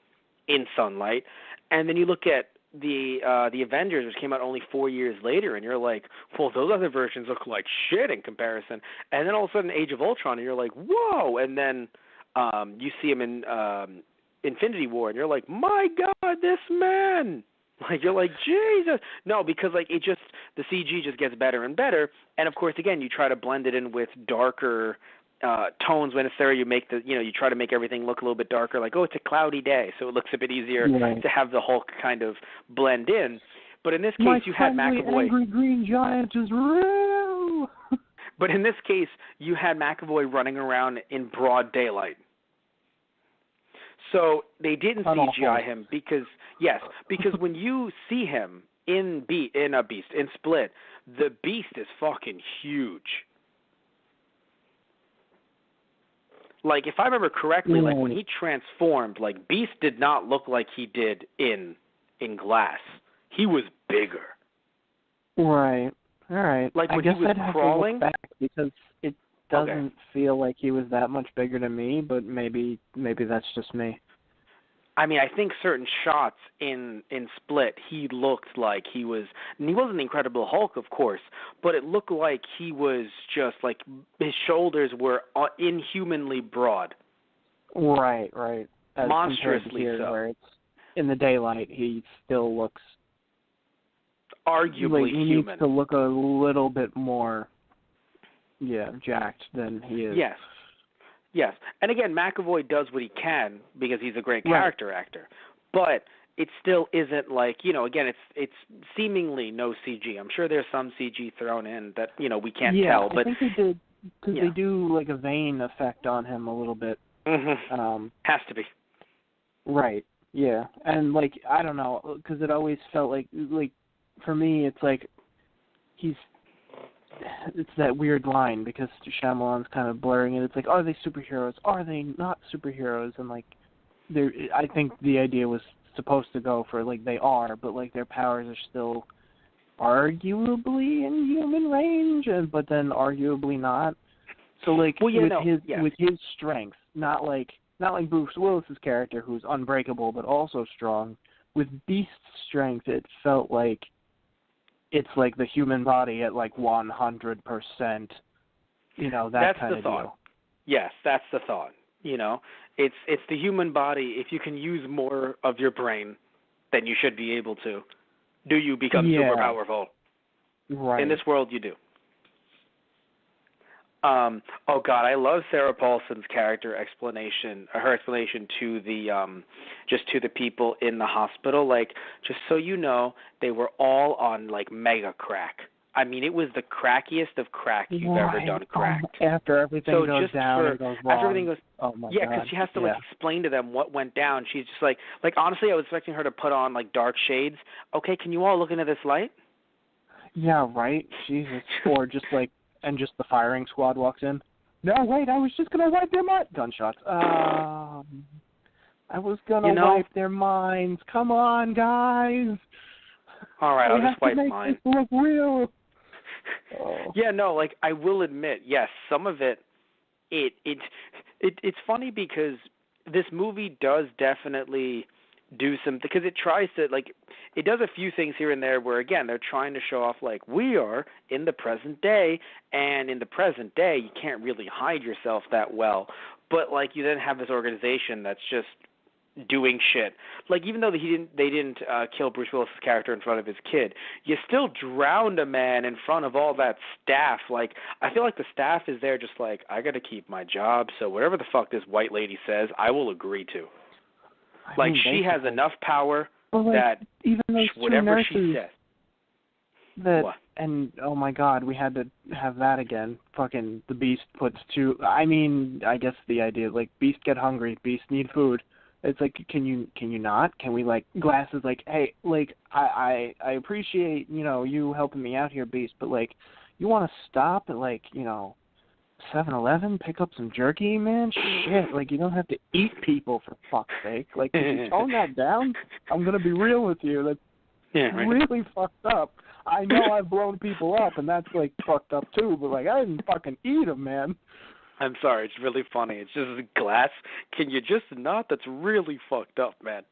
in sunlight, and then you look at the Avengers, which came out only 4 years later, and you're like, well, those other versions look like shit in comparison. And then all of a sudden, Age of Ultron, and you're like, whoa! And then you see him in Infinity War, and you're like, my God, this man! Like, you're like, Jesus! No, because, like, it just, the CG just gets better and better, and of course, again, you try to blend it in with darker tones when necessary. You make you try to make everything look a little bit darker, like, oh, it's a cloudy day, so it looks a bit easier to have the Hulk kind of blend in. But in this case, you had McAvoy. Angry green giant is real. But in this case, you had McAvoy running around in broad daylight. So they didn't CGI him because when you see him in Split, the Beast is fucking huge. Like, if I remember correctly, like, when he transformed, like, Beast did not look like he did in Glass. He was bigger. Right. All right. Like, when I guess he was I'd crawling, have to look back because it doesn't feel like he was that much bigger to me, but maybe that's just me. I mean, I think certain shots in Split, he looked like he was, and he wasn't the Incredible Hulk, of course, but it looked like he was just, like, his shoulders were inhumanly broad. Right. As monstrously here, so. Where it's in the daylight, he still looks arguably like he human. needs to look a little bit more, jacked than he is. Yes, and again, McAvoy does what he can because he's a great character actor, but it still isn't like, again, it's seemingly no CG. I'm sure there's some CG thrown in that, we can't tell. But I think they did, because they do, like, a vein effect on him a little bit. Mm-hmm. Has to be. Right, yeah. And, like, I don't know, because it always felt like, for me, it's like it's that weird line because Shyamalan's kind of blurring it. It's like, are they superheroes? Are they not superheroes? And, like, I think the idea was supposed to go for, like, they are, but, like, their powers are still arguably in human range, but then arguably not. So, like, with his strength, not like Bruce Willis's character, who's unbreakable but also strong. With Beast's strength, it felt like it's like the human body at like 100%, that that's kind of deal. Yes, that's the thought. It's the human body. If you can use more of your brain, then you should be able to. Do you become super powerful? Right. In this world, you do. Oh God, I love Sarah Paulson's character explanation, her explanation to the just to the people in the hospital. Like, just so you know, they were all on like mega crack. I mean, it was the crackiest of crack you've ever done cracked. After everything goes down, it goes wrong. After everything goes, oh my God. Because she has to like explain to them what went down. She's just like honestly, I was expecting her to put on like dark shades. Okay, can you all look into this light? Yeah, right. Jesus. Or just like, and just the firing squad walks in. No, wait, I was just going to wipe their minds. Gunshots. I was going to wipe their minds. Come on, guys. All right, I'll just wipe mine. We have to make this look real. Yeah, no, like, I will admit, yes, some of it's funny because this movie does definitely do some, because it tries to, like, it does a few things here and there where, again, they're trying to show off, like, we are in the present day, and in the present day, you can't really hide yourself that well. But, like, you then have this organization that's just doing shit. Like, even though they didn't kill Bruce Willis' character in front of his kid, you still drowned a man in front of all that staff. Like, I feel like the staff is there just like, I got to keep my job, so whatever the fuck this white lady says, I will agree to. Like, she has enough power that even those whatever two she says. And, oh my God, we had to have that again. Fucking the Beast puts two, I mean, I guess the idea, like, Beast get hungry, Beast need food. It's like, can you not? Can we, like, Glass is like, hey, like, I appreciate, you helping me out here, Beast, but, like, you want to stop at, like, 7-Eleven, pick up some jerky, man? Shit, like, you don't have to eat people, for fuck's sake. Like, can you tone that down? I'm going to be real with you. That's really fucked up. I know I've blown people up, and that's, like, fucked up, too, but, like, I didn't fucking eat them, man. I'm sorry, it's really funny. It's just Glass. Can you just not? That's really fucked up, man.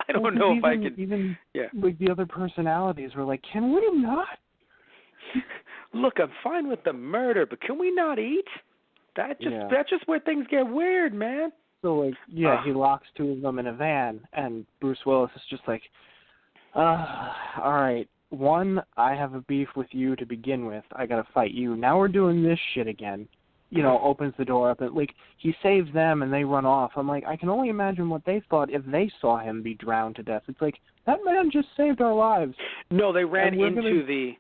I don't know if I can. Even, like, the other personalities were like, can we not? Look, I'm fine with the murder, but can we not eat? That's just where things get weird, man. So, like, he locks two of them in a van, and Bruce Willis is just like, all right, one, I have a beef with you to begin with. I gotta fight you. Now we're doing this shit again. Opens the door up, and, like, he saves them, and they run off. I'm like, I can only imagine what they thought if they saw him be drowned to death. It's like, that man just saved our lives. No, they ran into the...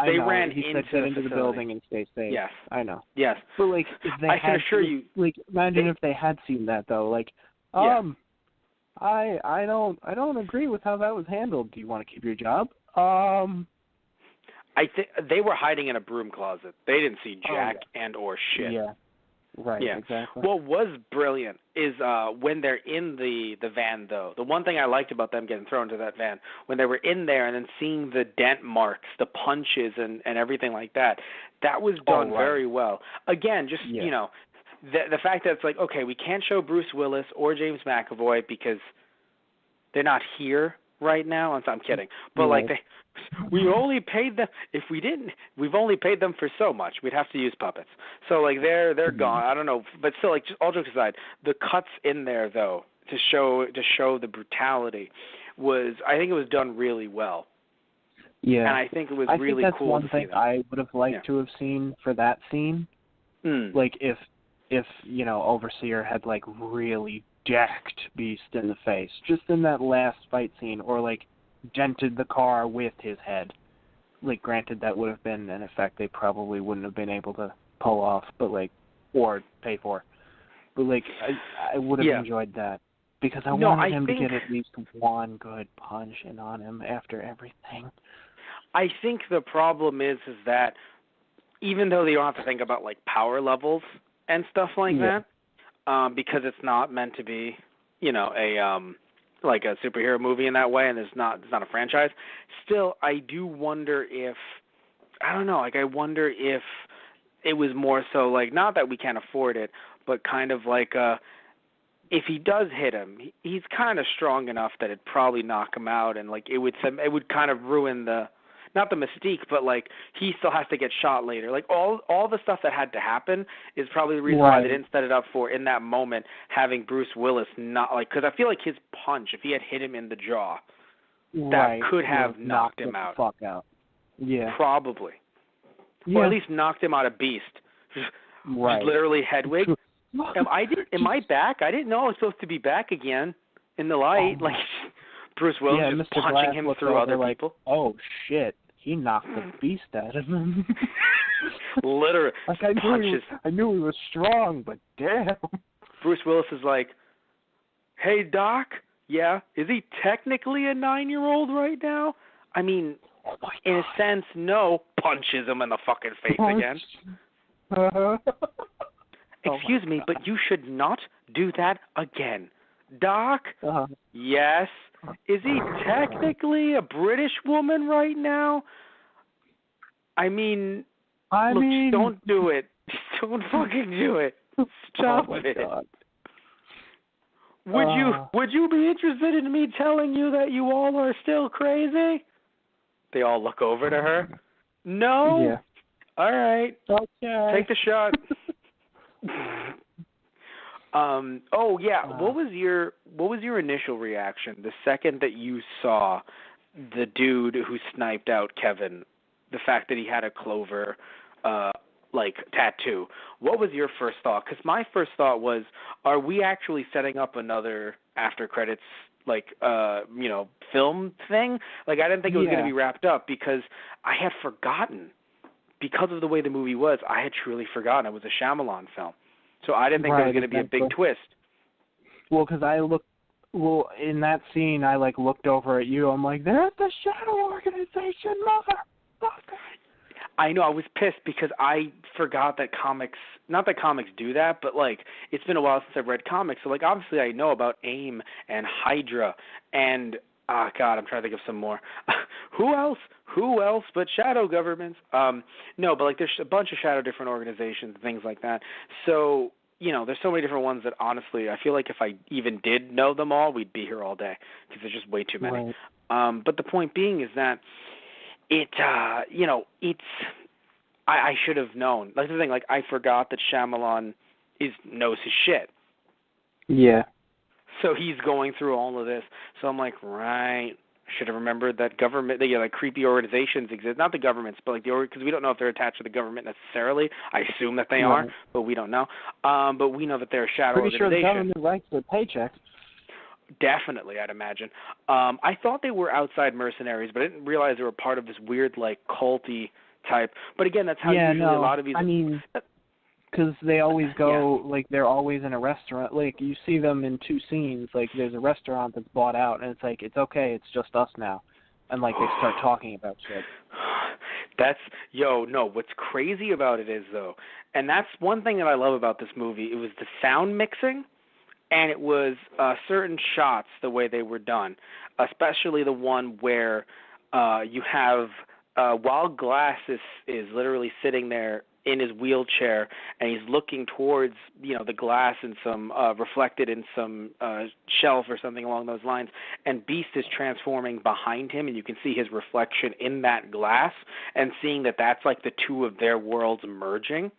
They ran into the building and stay safe. Yes. I know. Yes. But, like, if they can assure you... Like, imagine if they had seen that, though. Like, I don't agree with how that was handled. Do you want to keep your job? I think they were hiding in a broom closet. They didn't see jack and or shit. Yeah. Right, exactly. What was brilliant is when they're in the van, though. The one thing I liked about them getting thrown into that van, when they were in there and then seeing the dent marks, the punches and everything like that, that was done very well. Again, just, the fact that it's like, okay, we can't show Bruce Willis or James McAvoy because they're not here right now. I'm kidding. But, like, we only paid them, if we didn't, we've only paid them for so much. We'd have to use puppets. So, like, they're gone. I don't know. But still, like, just all jokes aside, the cuts in there, though, to show the brutality I think it was done really well. Yeah. And I think it was really that's cool one to thing see that. I would have liked to have seen for that scene. Like, if Overseer had, like, really decked Beast in the face, just in that last fight scene, or, like, dented the car with his head. Like, granted, that would have been an effect they probably wouldn't have been able to pull off, but, like, or pay for. But, like, I would have enjoyed that, because I wanted him to get at least one good punch in on him after everything. I think the problem is that even though they don't have to think about, like, power levels and stuff like that, because it's not meant to be, like a superhero movie in that way, and it's not a franchise. Still, I do wonder if, I don't know, like, I wonder if it was more so, like, not that we can't afford it, but kind of like, if he does hit him, he's kind of strong enough that it'd probably knock him out, and, like, it would kind of ruin not the mystique, but, like, he still has to get shot later. Like, all the stuff that had to happen is probably the reason why they didn't set it up for, in that moment, having Bruce Willis not, like, because I feel like his punch, if he had hit him in the jaw, that could have knocked him out. The fuck out. Yeah. Probably. Or at least knocked him out of Beast. Just literally headwig. Am I back? I didn't know I was supposed to be back again in the light. Like, Bruce Willis just Mr. punching Glass him through other people. Oh, shit. He knocked the Beast out of him. Literally. Like, I knew he was strong, but damn. Bruce Willis is like, hey, Doc, is he technically a 9-year-old right now? I mean, in a sense, no. Punches him in the fucking face again. Excuse me, but you should not do that again. Doc? Yes. Is he technically a British woman right now? I mean, don't do it. Don't fucking do it. Stop it. God. Would you be interested in me telling you that you all are still crazy? They all look over to her. No? Yeah. All right. Okay. Take the shot. What was your initial reaction the second that you saw the dude who sniped out Kevin, the fact that he had a clover tattoo? What was your first thought? Because my first thought was, are we actually setting up another after credits film thing? Like, I didn't think it was going to be wrapped up, because I had forgotten. Because of the way the movie was, I had truly forgotten it was a Shyamalan film. So I didn't think there was going to be a big twist. Well, because I looked Well, in that scene, I looked over at you. I'm like, they're at the Shadow Organization, motherfucker. I know, I was pissed because I forgot that not that comics do that, but it's been a while since I've read comics. So obviously I know about AIM and Hydra and God, I'm trying to think of some more. Who else but shadow governments? No, but there's a bunch of shadow different organizations, things like that. So, there's so many different ones that honestly, I feel like if I even did know them all, we'd be here all day because there's just way too many. Right. But the point being is that I should have known. The thing, I forgot that Shyamalan knows his shit. Yeah. So he's going through all of this. So I'm like, right, should have remembered that government, creepy organizations exist. Not the governments, but because we don't know if they're attached to the government necessarily. I assume that they are, but we don't know. But we know that they're a shadow organization. Pretty sure the government writes their paychecks. Definitely, I'd imagine. I thought they were outside mercenaries, but I didn't realize they were part of this weird, culty type. But again, that's how usually a lot of these. I mean, because they always go they're always in a restaurant. You see them in two scenes. There's a restaurant that's bought out, and it's okay, it's just us now, and they start talking about shit. What's crazy about it is though, and that's one thing that I love about this movie. It was the sound mixing. And it was certain shots, the way they were done, especially the one where you have while Glass is literally sitting there in his wheelchair, and he's looking towards the glass and some reflected in some shelf or something along those lines, and Beast is transforming behind him, and you can see his reflection in that glass, and seeing that that's the two of their worlds merging.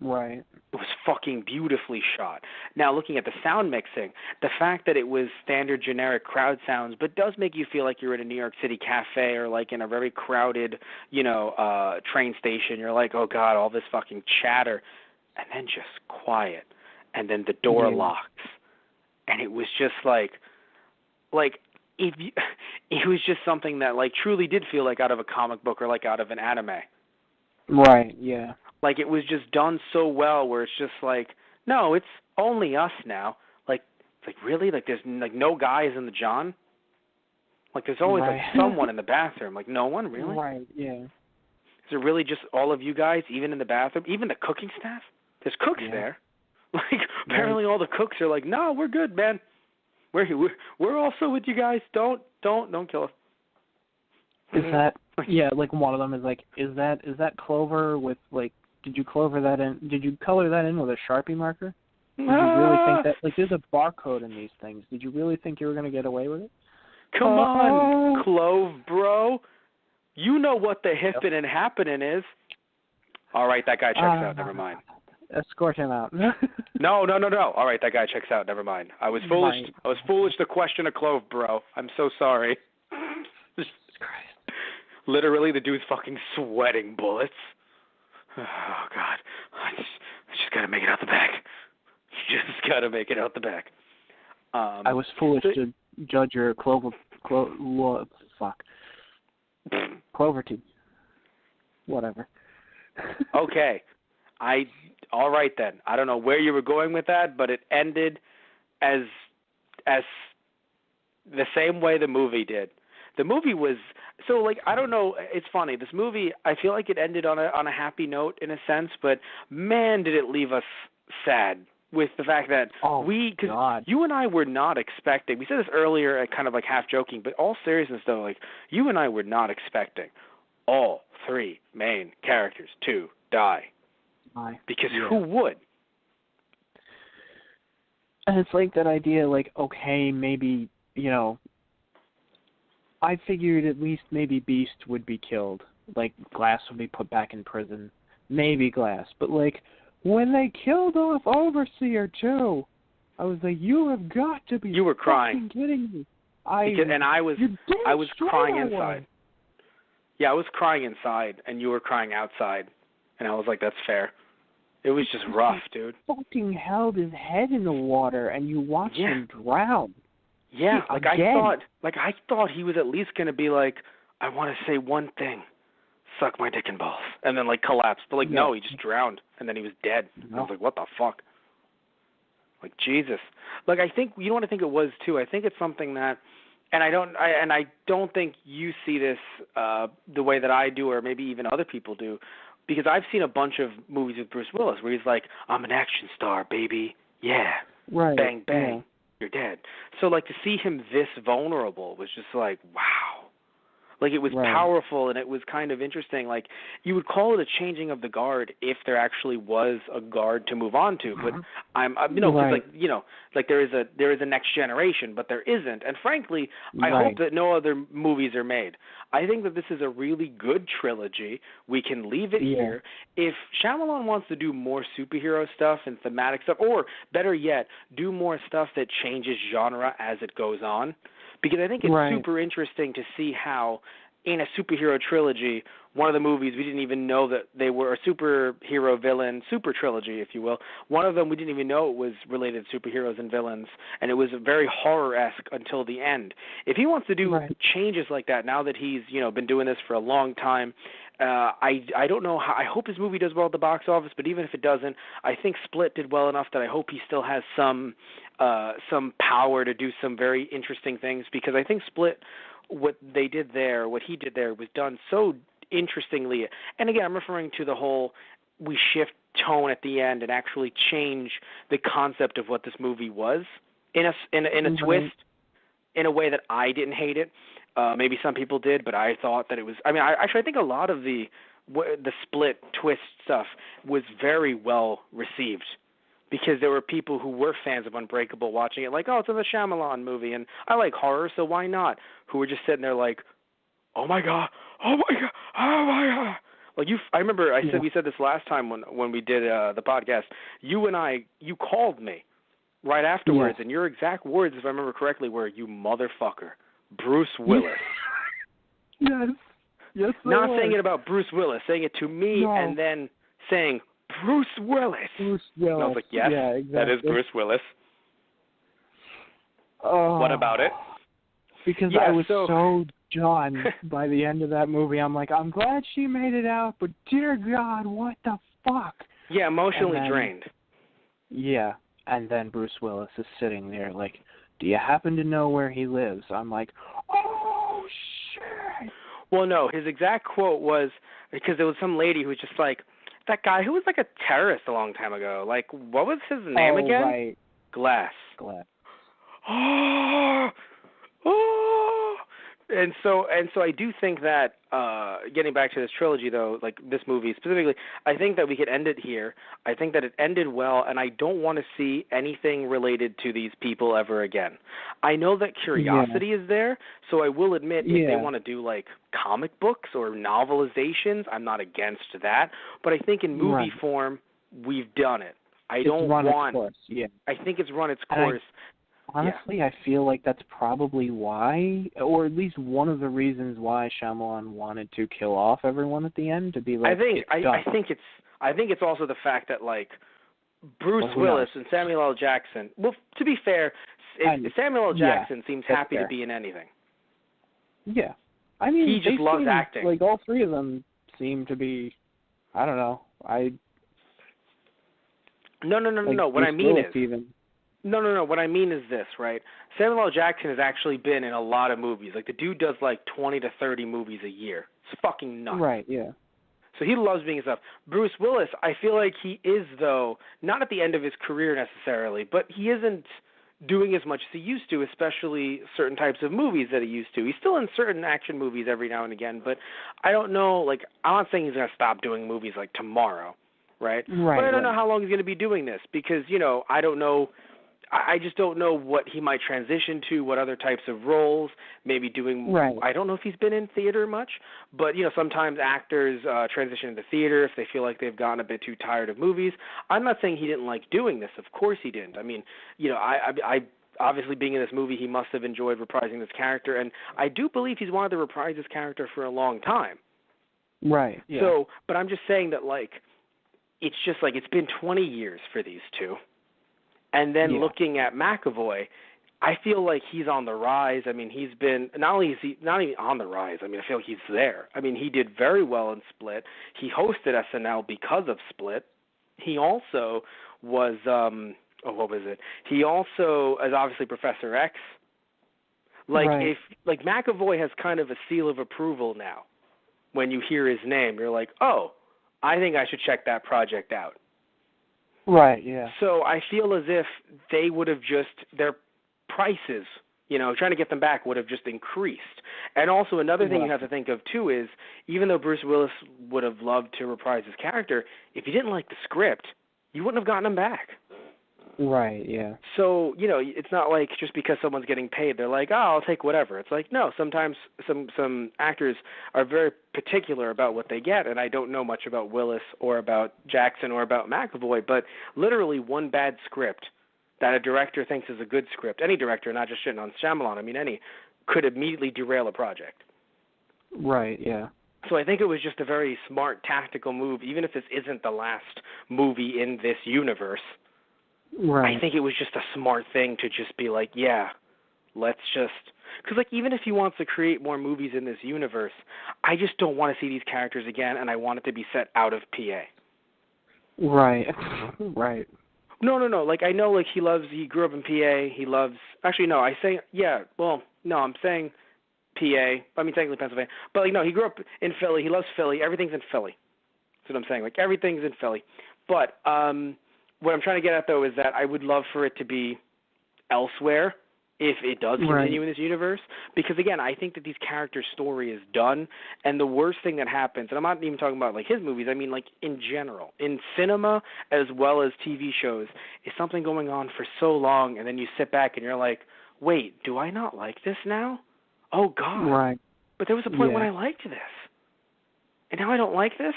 Right. It was fucking beautifully shot. Now, looking at the sound mixing, the fact that it was standard generic crowd sounds, but does make you feel like you're in a New York City cafe or in a very crowded, train station. You're like, oh God, all this fucking chatter, and then just quiet, and then the door locks, and it was just it was just something that truly did feel out of a comic book or out of an anime. Right. Yeah. It was just done so well where it's just no, it's only us now. Really? There's no guys in the John? There's always someone in the bathroom. No one, really? Right, yeah. Is it really just all of you guys, even in the bathroom? Even the cooking staff? There's cooks there. Apparently all the cooks are no, we're good, man. We're also with you guys. Don't kill us. Is that one of them is that Clover with did you color that in with a Sharpie marker? Did you really think that there's a barcode in these things? Did you really think you were going to get away with it? Come on, Clove, bro. You know what the hippin' and happening is. All right, that guy checks out. Never mind. Escort him out. No. All right, that guy checks out. Never mind. I was foolish. Right. I was foolish to question a Clove, bro. I'm so sorry. Christ. Literally, the dude's fucking sweating bullets. Oh, God. I just got to make it out the back. You just got to make it out the back. I was foolish to judge your Clover tea. Whatever. Okay. All right, then. I don't know where you were going with that, but it ended as the same way the movie did. The movie was I don't know. It's funny. This movie, I feel like it ended on a happy note in a sense, but man, did it leave us sad with the fact that because you and I were not expecting. We said this earlier, kind of half joking, but all seriousness though, you and I were not expecting all three main characters to die. Because who would? And it's that idea, okay, maybe I figured at least maybe Beast would be killed. Glass would be put back in prison. Maybe Glass. But, when they killed off Overseer, too, I was you have got to be You were crying. Kidding me. I was crying inside. Yeah, I was crying inside, and you were crying outside. And I was like, that's fair. It was just rough, dude. He fucking held his head in the water, and you watched him drown. Yeah, I thought he was at least going to be I want to say one thing, suck my dick and balls, and then collapse. But no, he just drowned, and then he was dead. And I was like, what the fuck? Like, Jesus. Like, I think, you know what I think it was, too? I think it's something that, and I don't think you see this the way that I do, or maybe even other people do, because I've seen a bunch of movies with Bruce Willis where he's like, I'm an action star, baby. Yeah. Right. Bang, bang. Yeah. You're dead. So, like, to see him this vulnerable was just like, wow. Like, it was powerful, and it was kind of interesting. Like, you would call it a changing of the guard if there actually was a guard to move on to. But like there is a next generation, but there isn't. And frankly, I hope that no other movies are made. I think that this is a really good trilogy. We can leave it here. If Shyamalan wants to do more superhero stuff and thematic stuff, or better yet, do more stuff that changes genre as it goes on, because I think it's super interesting to see how in a superhero trilogy, one of the movies we didn't even know that they were a superhero villain, super trilogy, if you will. One of them we didn't even know it was related to superheroes and villains, and it was very horror-esque until the end. If he wants to do changes like that, now that he's been doing this for a long time, I don't know how. I hope his movie does well at the box office, but even if it doesn't, I think Split did well enough that I hope he still has some power to do some very interesting things, because I think Split, what he did there was done so interestingly. And again, I'm referring to the whole we shift tone at the end and actually change the concept of what this movie was in a twist, in a way that I didn't hate it. Maybe some people did, but I thought that it was. I mean, I think a lot of the Split twist stuff was very well received, because there were people who were fans of Unbreakable watching it, like, oh, it's a Shyamalan movie, and I like horror, so why not? Who were just sitting there like, oh my god, oh my god, oh my god. Like I remember we said this last time when we did the podcast. You called me right afterwards, and your exact words, if I remember correctly, were, "You motherfucker, Bruce Willis." Yes. Not saying it about Bruce Willis, saying it to me, and then saying Bruce Willis. Bruce Willis. And I was like, yes, exactly. that is Bruce Willis. What about it? Because I was so done by the end of that movie. I'm like, I'm glad she made it out, but dear God, what the fuck? Yeah, emotionally drained. Yeah, and then Bruce Willis is sitting there like, do you happen to know where he lives? I'm like, oh, shit. Well, no, his exact quote was, because there was some lady who was just like, that guy who was like a terrorist a long time ago. Like, what was his name again? Right. Glass. Oh. And so I do think that, getting back to this trilogy, though, like this movie specifically, I think that we could end it here. I think that it ended well, and I don't want to see anything related to these people ever again. I know that curiosity is there, so I will admit if they want to do, like, comic books or novelizations, I'm not against that. But I think in movie form, we've done it. I think it's run its course. Honestly, I feel like that's probably why, or at least one of the reasons why Shyamalan wanted to kill off everyone at the end, to be like, I think it's also the fact that, like, Bruce Willis and Samuel L. Jackson. Well, to be fair, Samuel L. Jackson seems happy to be in anything. Yeah, I mean, he just loves acting. Like, all three of them seem to be. I don't know. No. What I mean is. No. What I mean is this, right? Samuel L. Jackson has actually been in a lot of movies. Like, the dude does like 20 to 30 movies a year. It's fucking nuts. Right, yeah. So he loves being himself. Bruce Willis, I feel like he is, though, not at the end of his career necessarily, but he isn't doing as much as he used to, especially certain types of movies that he used to. He's still in certain action movies every now and again, but I don't know, like, I'm not saying he's going to stop doing movies like tomorrow, right? But I don't know how long he's going to be doing this because, I don't know. I just don't know what he might transition to, what other types of roles, maybe doing. Right. I don't know if he's been in theater much, but, sometimes actors transition into theater if they feel like they've gotten a bit too tired of movies. I'm not saying he didn't like doing this. Of course he didn't. I mean, I obviously being in this movie, he must have enjoyed reprising this character, and I do believe he's wanted to reprise this character for a long time. Right. Yeah. So, but I'm just saying that, like, it's just like it's been 20 years for these two. And then looking at McAvoy, I feel like he's on the rise. I mean, he's been not even on the rise. I mean, I feel like he's there. I mean, he did very well in Split. He hosted SNL because of Split. He also was what was it? He also is obviously Professor X. If McAvoy has kind of a seal of approval now. When you hear his name, you're like, oh, I think I should check that project out. Right, yeah. So I feel as if they would have their prices, trying to get them back would have just increased. And also another thing you have to think of, too, is even though Bruce Willis would have loved to reprise his character, if you didn't like the script, you wouldn't have gotten him back. Right, yeah. So, it's not like just because someone's getting paid, they're like, oh, I'll take whatever. It's like, no, sometimes some actors are very particular about what they get, and I don't know much about Willis or about Jackson or about McAvoy, but literally one bad script that a director thinks is a good script, any director, not just shitting on Shyamalan, I mean any, could immediately derail a project. Right, yeah. So I think it was just a very smart tactical move, even if this isn't the last movie in this universe. Right. I think it was just a smart thing to just be like, yeah, let's just... Because, even if he wants to create more movies in this universe, I just don't want to see these characters again, and I want it to be set out of PA. Right. Right. No. I know, he grew up in PA. He loves... Actually, no, I'm saying PA. I mean, technically Pennsylvania. But, no, he grew up in Philly. He loves Philly. Everything's in Philly. That's what I'm saying. Everything's in Philly. But, what I'm trying to get at, though, is that I would love for it to be elsewhere if it does continue in this universe. Because, again, I think that these characters' story is done, and the worst thing that happens, and I'm not even talking about, his movies, I mean, in general, in cinema as well as TV shows, is something going on for so long, and then you sit back and you're like, wait, do I not like this now? Oh, God. Right. But there was a point when I liked this. And now I don't like this?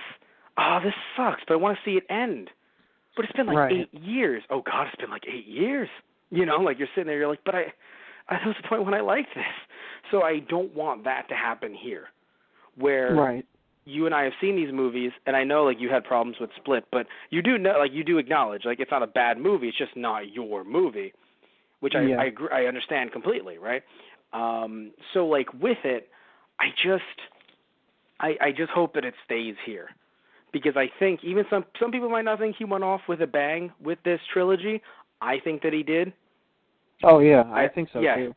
Oh, this sucks, but I want to see it end. But it's been 8 years. Oh, God, it's been 8 years. You're sitting there, you're like, but there was a point when I liked this. So I don't want that to happen here, where you and I have seen these movies, and I know, you had problems with Split, but you do know, you do acknowledge, it's not a bad movie, it's just not your movie, which I agree, I understand completely, right? So, with it, I just hope that it stays here. Because I think even some people might not think he went off with a bang with this trilogy. I think that he did. Oh, yeah, I think so, too.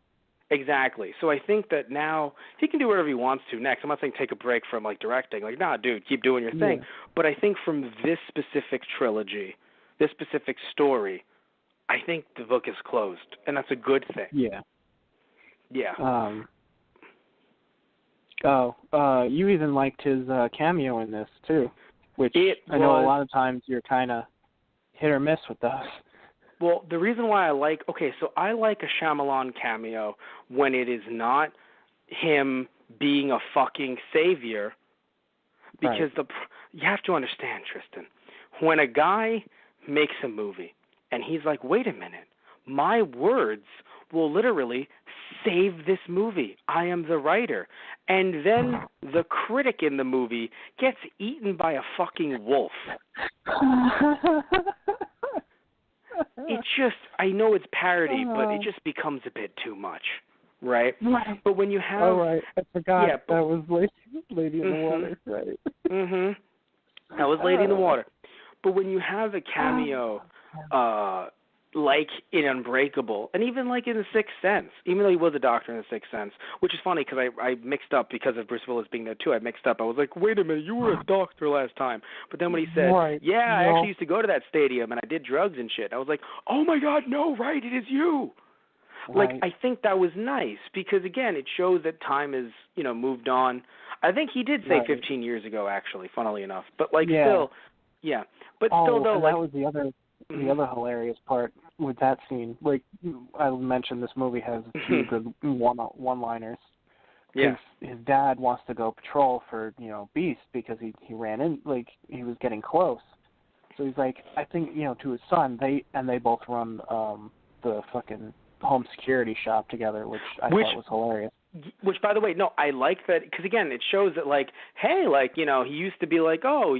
Exactly. So I think that now he can do whatever he wants to next. I'm not saying take a break from, directing. Nah, dude, keep doing your thing. But I think from this specific trilogy, this specific story, I think the book is closed. And that's a good thing. Yeah. Yeah. You even liked his cameo in this, too. Which I know a lot of times you're kind of hit or miss with those. Well, the reason why I like a Shyamalan cameo when it is not him being a fucking savior, because you have to understand, Tristan, when a guy makes a movie and he's like, wait a minute, my words will literally save this movie. I am the writer. And then the critic in the movie gets eaten by a fucking wolf. It's just, I know it's parody, but it just becomes a bit too much, right? But when you have... Oh, right. I forgot that was Lady in the Water, right? That was Lady in the Water. But when you have a cameo... like in Unbreakable, and even in The Sixth Sense, even though he was a doctor in The Sixth Sense, which is funny because I mixed up because of Bruce Willis being there too. I mixed up. I was like, wait a minute, you were a doctor last time. But then when he said, I actually used to go to that stadium and I did drugs and shit, I was like, oh my God, no, right, it is you. I think that was nice because, again, it shows that time has, moved on. I think he did say 15 years ago, actually, funnily enough. But, still, yeah. But still, though, that was the other hilarious part with that scene. I mentioned, this movie has a few good one-liners. Yeah. His dad wants to go patrol for, Beast because he ran in, he was getting close. So he's like, I think, to his son, they both run the fucking home security shop together, which I thought was hilarious. Which, by the way, no, I like that because, again, it shows that, hey, he used to be like, oh,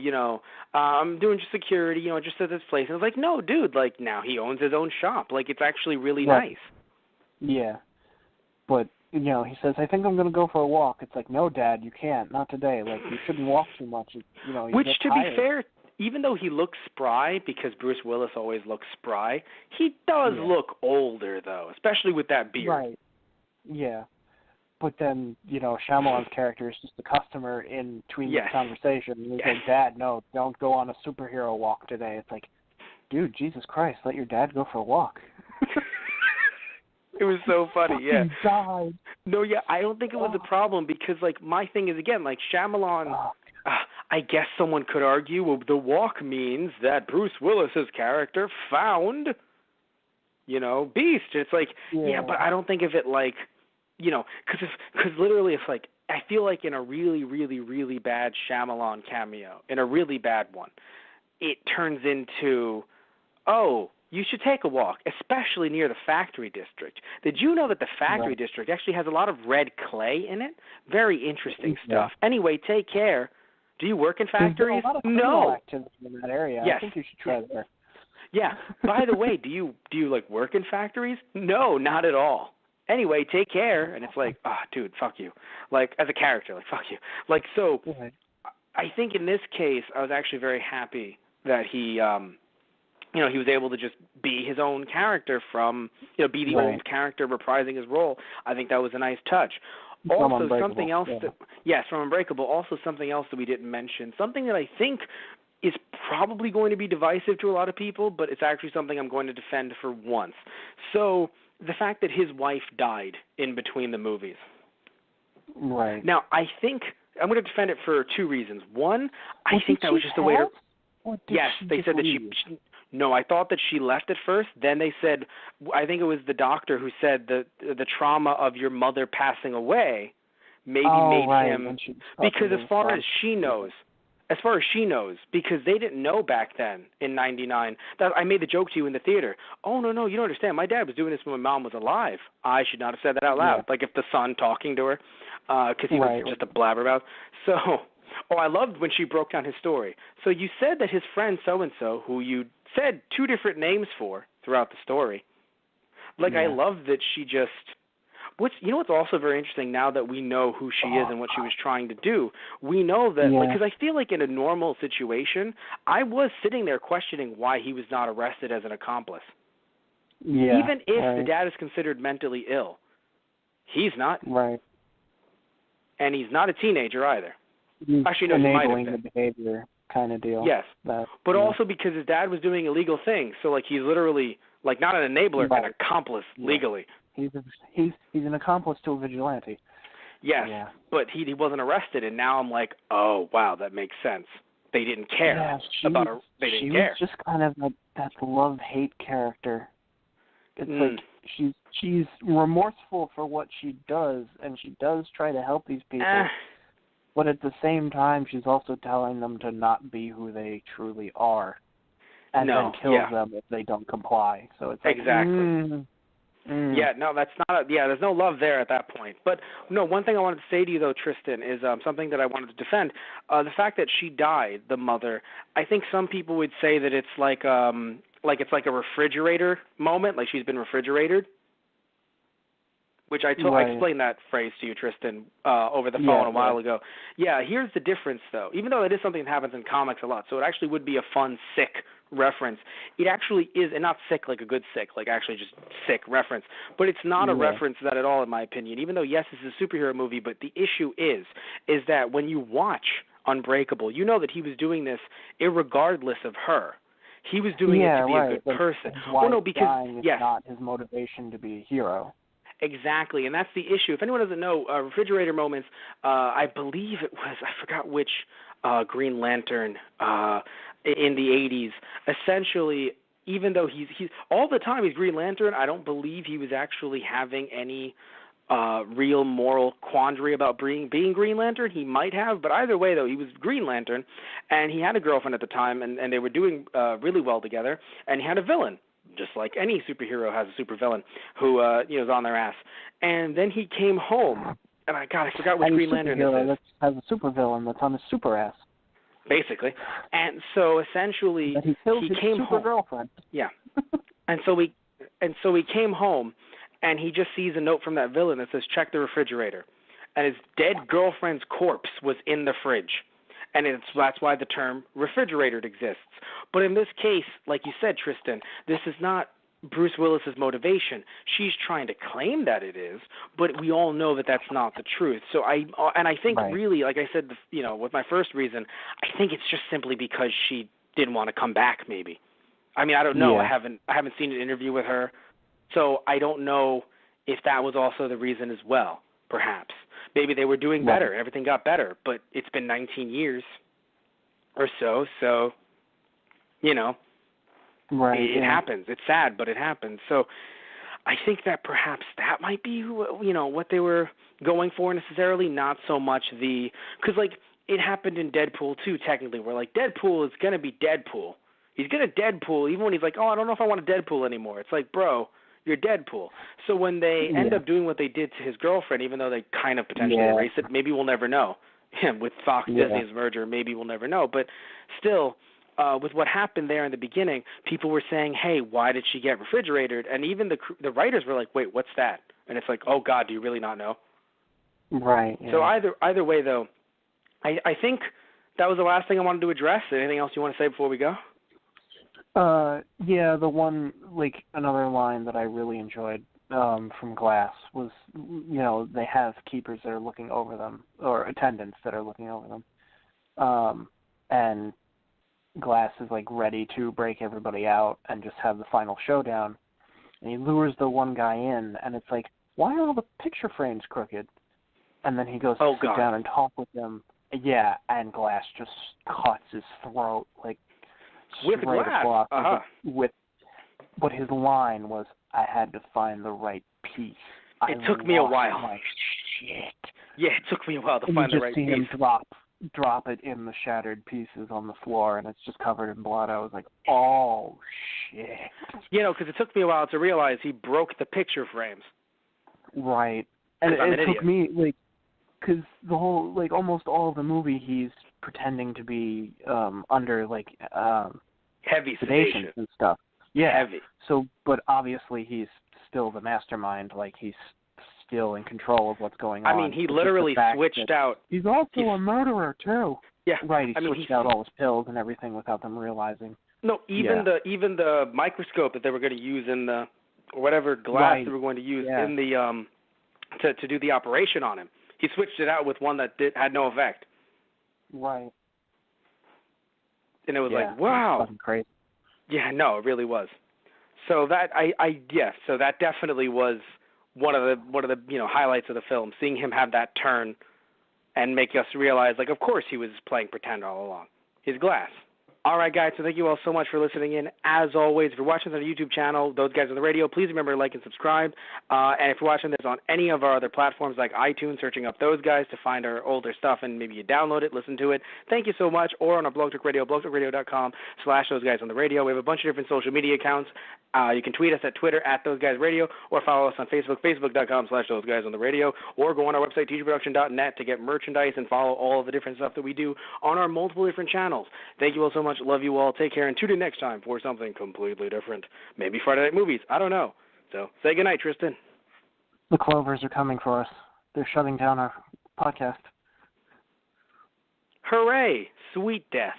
I'm doing just security, just at this place. And I was like, no, dude, now he owns his own shop. It's actually really nice. Yeah. But, he says, I think I'm going to go for a walk. It's like, no, Dad, you can't. Not today. You shouldn't walk too much. Which, to be fair, even though he looks spry, because Bruce Willis always looks spry, he does look older, though, especially with that beard. Right. Yeah. But then, Shyamalan's character is just a customer in between the conversation. And he's like, Dad, no, don't go on a superhero walk today. It's like, dude, Jesus Christ, let your dad go for a walk. It was so funny, yeah. He died. No, yeah, I don't think it was a problem because, my thing is, again, Shyamalan, I guess someone could argue, well, the walk means that Bruce Willis's character found, Beast. It's like, but I don't think of it like, because literally it's like, I feel like in a really, really, really bad Shyamalan cameo, in a really bad one, it turns into, oh, you should take a walk, especially near the factory district. Did you know that the factory district actually has a lot of red clay in it? Very interesting stuff. Anyway, take care. Do you work in factories? There's a lot of activity in that area. Yes. I think you should try there. Yeah. By the way, do you work in factories? No, not at all. Anyway, take care. And it's like, dude, fuck you. As a character, fuck you. So I think in this case, I was actually very happy that he he was able to just be his own character from, be the old character reprising his role. I think that was a nice touch. Also, something else from Unbreakable, also something else that we didn't mention, something that I think is probably going to be divisive to a lot of people, but it's actually something I'm going to defend for once. So, the fact that his wife died in between the movies. Right. Now, I think I'm going to defend it for two reasons. One, I think that was just the way to... Yes, they said that she... No, I thought that she left at first. Then they said, I think it was the doctor who said the trauma of your mother passing away maybe made him, because as far as she knows, because they didn't know back then in '99. That I made the joke to you in the theater. Oh no, you don't understand. My dad was doing this when my mom was alive. I should not have said that out loud. Like if the son talking to her, because he was just a blabbermouth. So. Oh, I loved when she broke down his story. So you said that his friend so-and-so, who you said two different names for throughout the story, I love that she just – what's also very interesting now that we know who she is and what she was trying to do, we know that – because I feel like in a normal situation, I was sitting there questioning why he was not arrested as an accomplice. Yeah, even if the dad is considered mentally ill. He's not. Right. And he's not a teenager either. Actually, no, enabling he might have the behavior kind of deal. Yes, but also because his dad was doing illegal things, so he's literally not an enabler, an accomplice legally. He's an accomplice to a vigilante. Yes, but he wasn't arrested, and now I'm like, oh wow, that makes sense. They didn't care about They didn't care. She was just kind of that love-hate character. It's she's remorseful for what she does, and she does try to help these people. But at the same time, she's also telling them to not be who they truly are, and then kills them if they don't comply. So it's exactly. Yeah, no, that's not. There's no love there at that point. But no, one thing I wanted to say to you though, Tristan, is something that I wanted to defend. The fact that she died, the mother. I think some people would say that it's like it's like a refrigerator moment, like she's been refrigerated. Which I explained that phrase to you, Tristan, over the phone a while ago. Yeah, here's the difference, though. Even though it is something that happens in comics a lot, so it actually would be a fun, sick reference. It actually is, and not sick like a good sick, actually just sick reference. But it's not a reference to that at all, in my opinion. Even though, yes, this is a superhero movie, but the issue is that when you watch Unbreakable, you know that he was doing this irregardless of her. He was doing it to be a good person. Well, no, because not his motivation to be a hero. Exactly, and that's the issue. If anyone doesn't know, refrigerator moments, I believe it was, I forgot which Green Lantern in the 80s. Essentially, even though he's all the time he's Green Lantern, I don't believe he was actually having any real moral quandary about being Green Lantern. He might have, but either way, though, he was Green Lantern, and he had a girlfriend at the time, and they were doing really well together, and he had a villain. Just like any superhero has a supervillain who is on their ass. And then he came home, and I forgot which Green Lantern this is. Has a supervillain that's on his super ass. Basically. And so essentially he came super home. Girlfriend. Yeah. And so he came home, and he just sees a note from that villain that says, check the refrigerator. And his dead girlfriend's corpse was in the fridge. And that's why the term refrigerated exists. But in this case, like you said, Tristan, this is not Bruce Willis's motivation. She's trying to claim that it is, but we all know that that's not the truth. So I think really, like I said, with my first reason, I think it's just simply because she didn't want to come back. Maybe. I mean, I don't know. Yeah. I haven't seen an interview with her, so I don't know if that was also the reason as well. Perhaps maybe they were doing better. Everything got better, but it's been 19 years or so. So, it happens. It's sad, but it happens. So I think that perhaps that might be, what they were going for necessarily, not so much because, like, it happened in Deadpool, too, technically, where, like, Deadpool is going to be Deadpool. He's going to Deadpool even when he's like, oh, I don't know if I want to Deadpool anymore. It's like, bro, you're Deadpool. So when they end up doing what they did to his girlfriend, even though they kind of potentially erased it, maybe we'll never know. With Fox Disney's merger, maybe we'll never know. But still, with what happened there in the beginning, people were saying, hey, why did she get refrigerated? And even the writers were like, wait, what's that? And it's like, oh, God, do you really not know? Right. Yeah. So either way, though, I think that was the last thing I wanted to address. Anything else you want to say before we go? The one, like, another line that I really enjoyed from Glass was, they have keepers that are looking over them, or attendants that are looking over them. And Glass is, like, ready to break everybody out and just have the final showdown. And he lures the one guy in, and it's like, why are all the picture frames crooked? And then he goes to sit down and talk with them. Yeah, and Glass just cuts his throat, like, with the glass. But his line was, I had to find the right piece. It took me a while. My shit. Yeah, it took me a while to find the right piece. You just see him drop it in the shattered pieces on the floor, and it's just covered in blood. I was like, oh, shit. Because it took me a while to realize he broke the picture frames. Right. And it took me, like, because the whole, like, almost all of the movie, he's pretending to be under, like, heavy sedation and stuff. Yeah. Heavy. So, but obviously he's still the mastermind. Like, he's still in control of what's going on. I mean, he literally switched out. He's also a murderer too. Yeah. Right. He switched out all his pills and everything without them realizing. No, even the microscope that they were going to use in the, or whatever glass they were going to use in the to do the operation on him. He switched it out with one that had no effect. Right. And it was like, wow. Fucking crazy. Yeah, no, it really was. So that so that definitely was one of the highlights of the film, seeing him have that turn and make us realize, like, of course he was playing pretend all along. He's Glass. All right, guys, so thank you all so much for listening in. As always, if you're watching this on the YouTube channel, Those Guys on the Radio, please remember to like and subscribe. And if you're watching this on any of our other platforms like iTunes, searching up Those Guys to find our older stuff and maybe you download it, listen to it, thank you so much. Or on our Blog Talk Radio, blogtalkradio.com/Those Guys on the Radio. We have a bunch of different social media accounts. You can tweet us at Twitter @Those Guys Radio, or follow us on Facebook, facebook.com/Those Guys on the Radio, or go on our website, teacherproduction.net, to get merchandise and follow all of the different stuff that we do on our multiple different channels. Thank you all so much. Love you all. Take care, and tune in next time for something completely different. Maybe Friday Night Movies. I don't know. So say goodnight, Tristan. The Clovers are coming for us. They're shutting down our podcast. Hooray! Sweet death.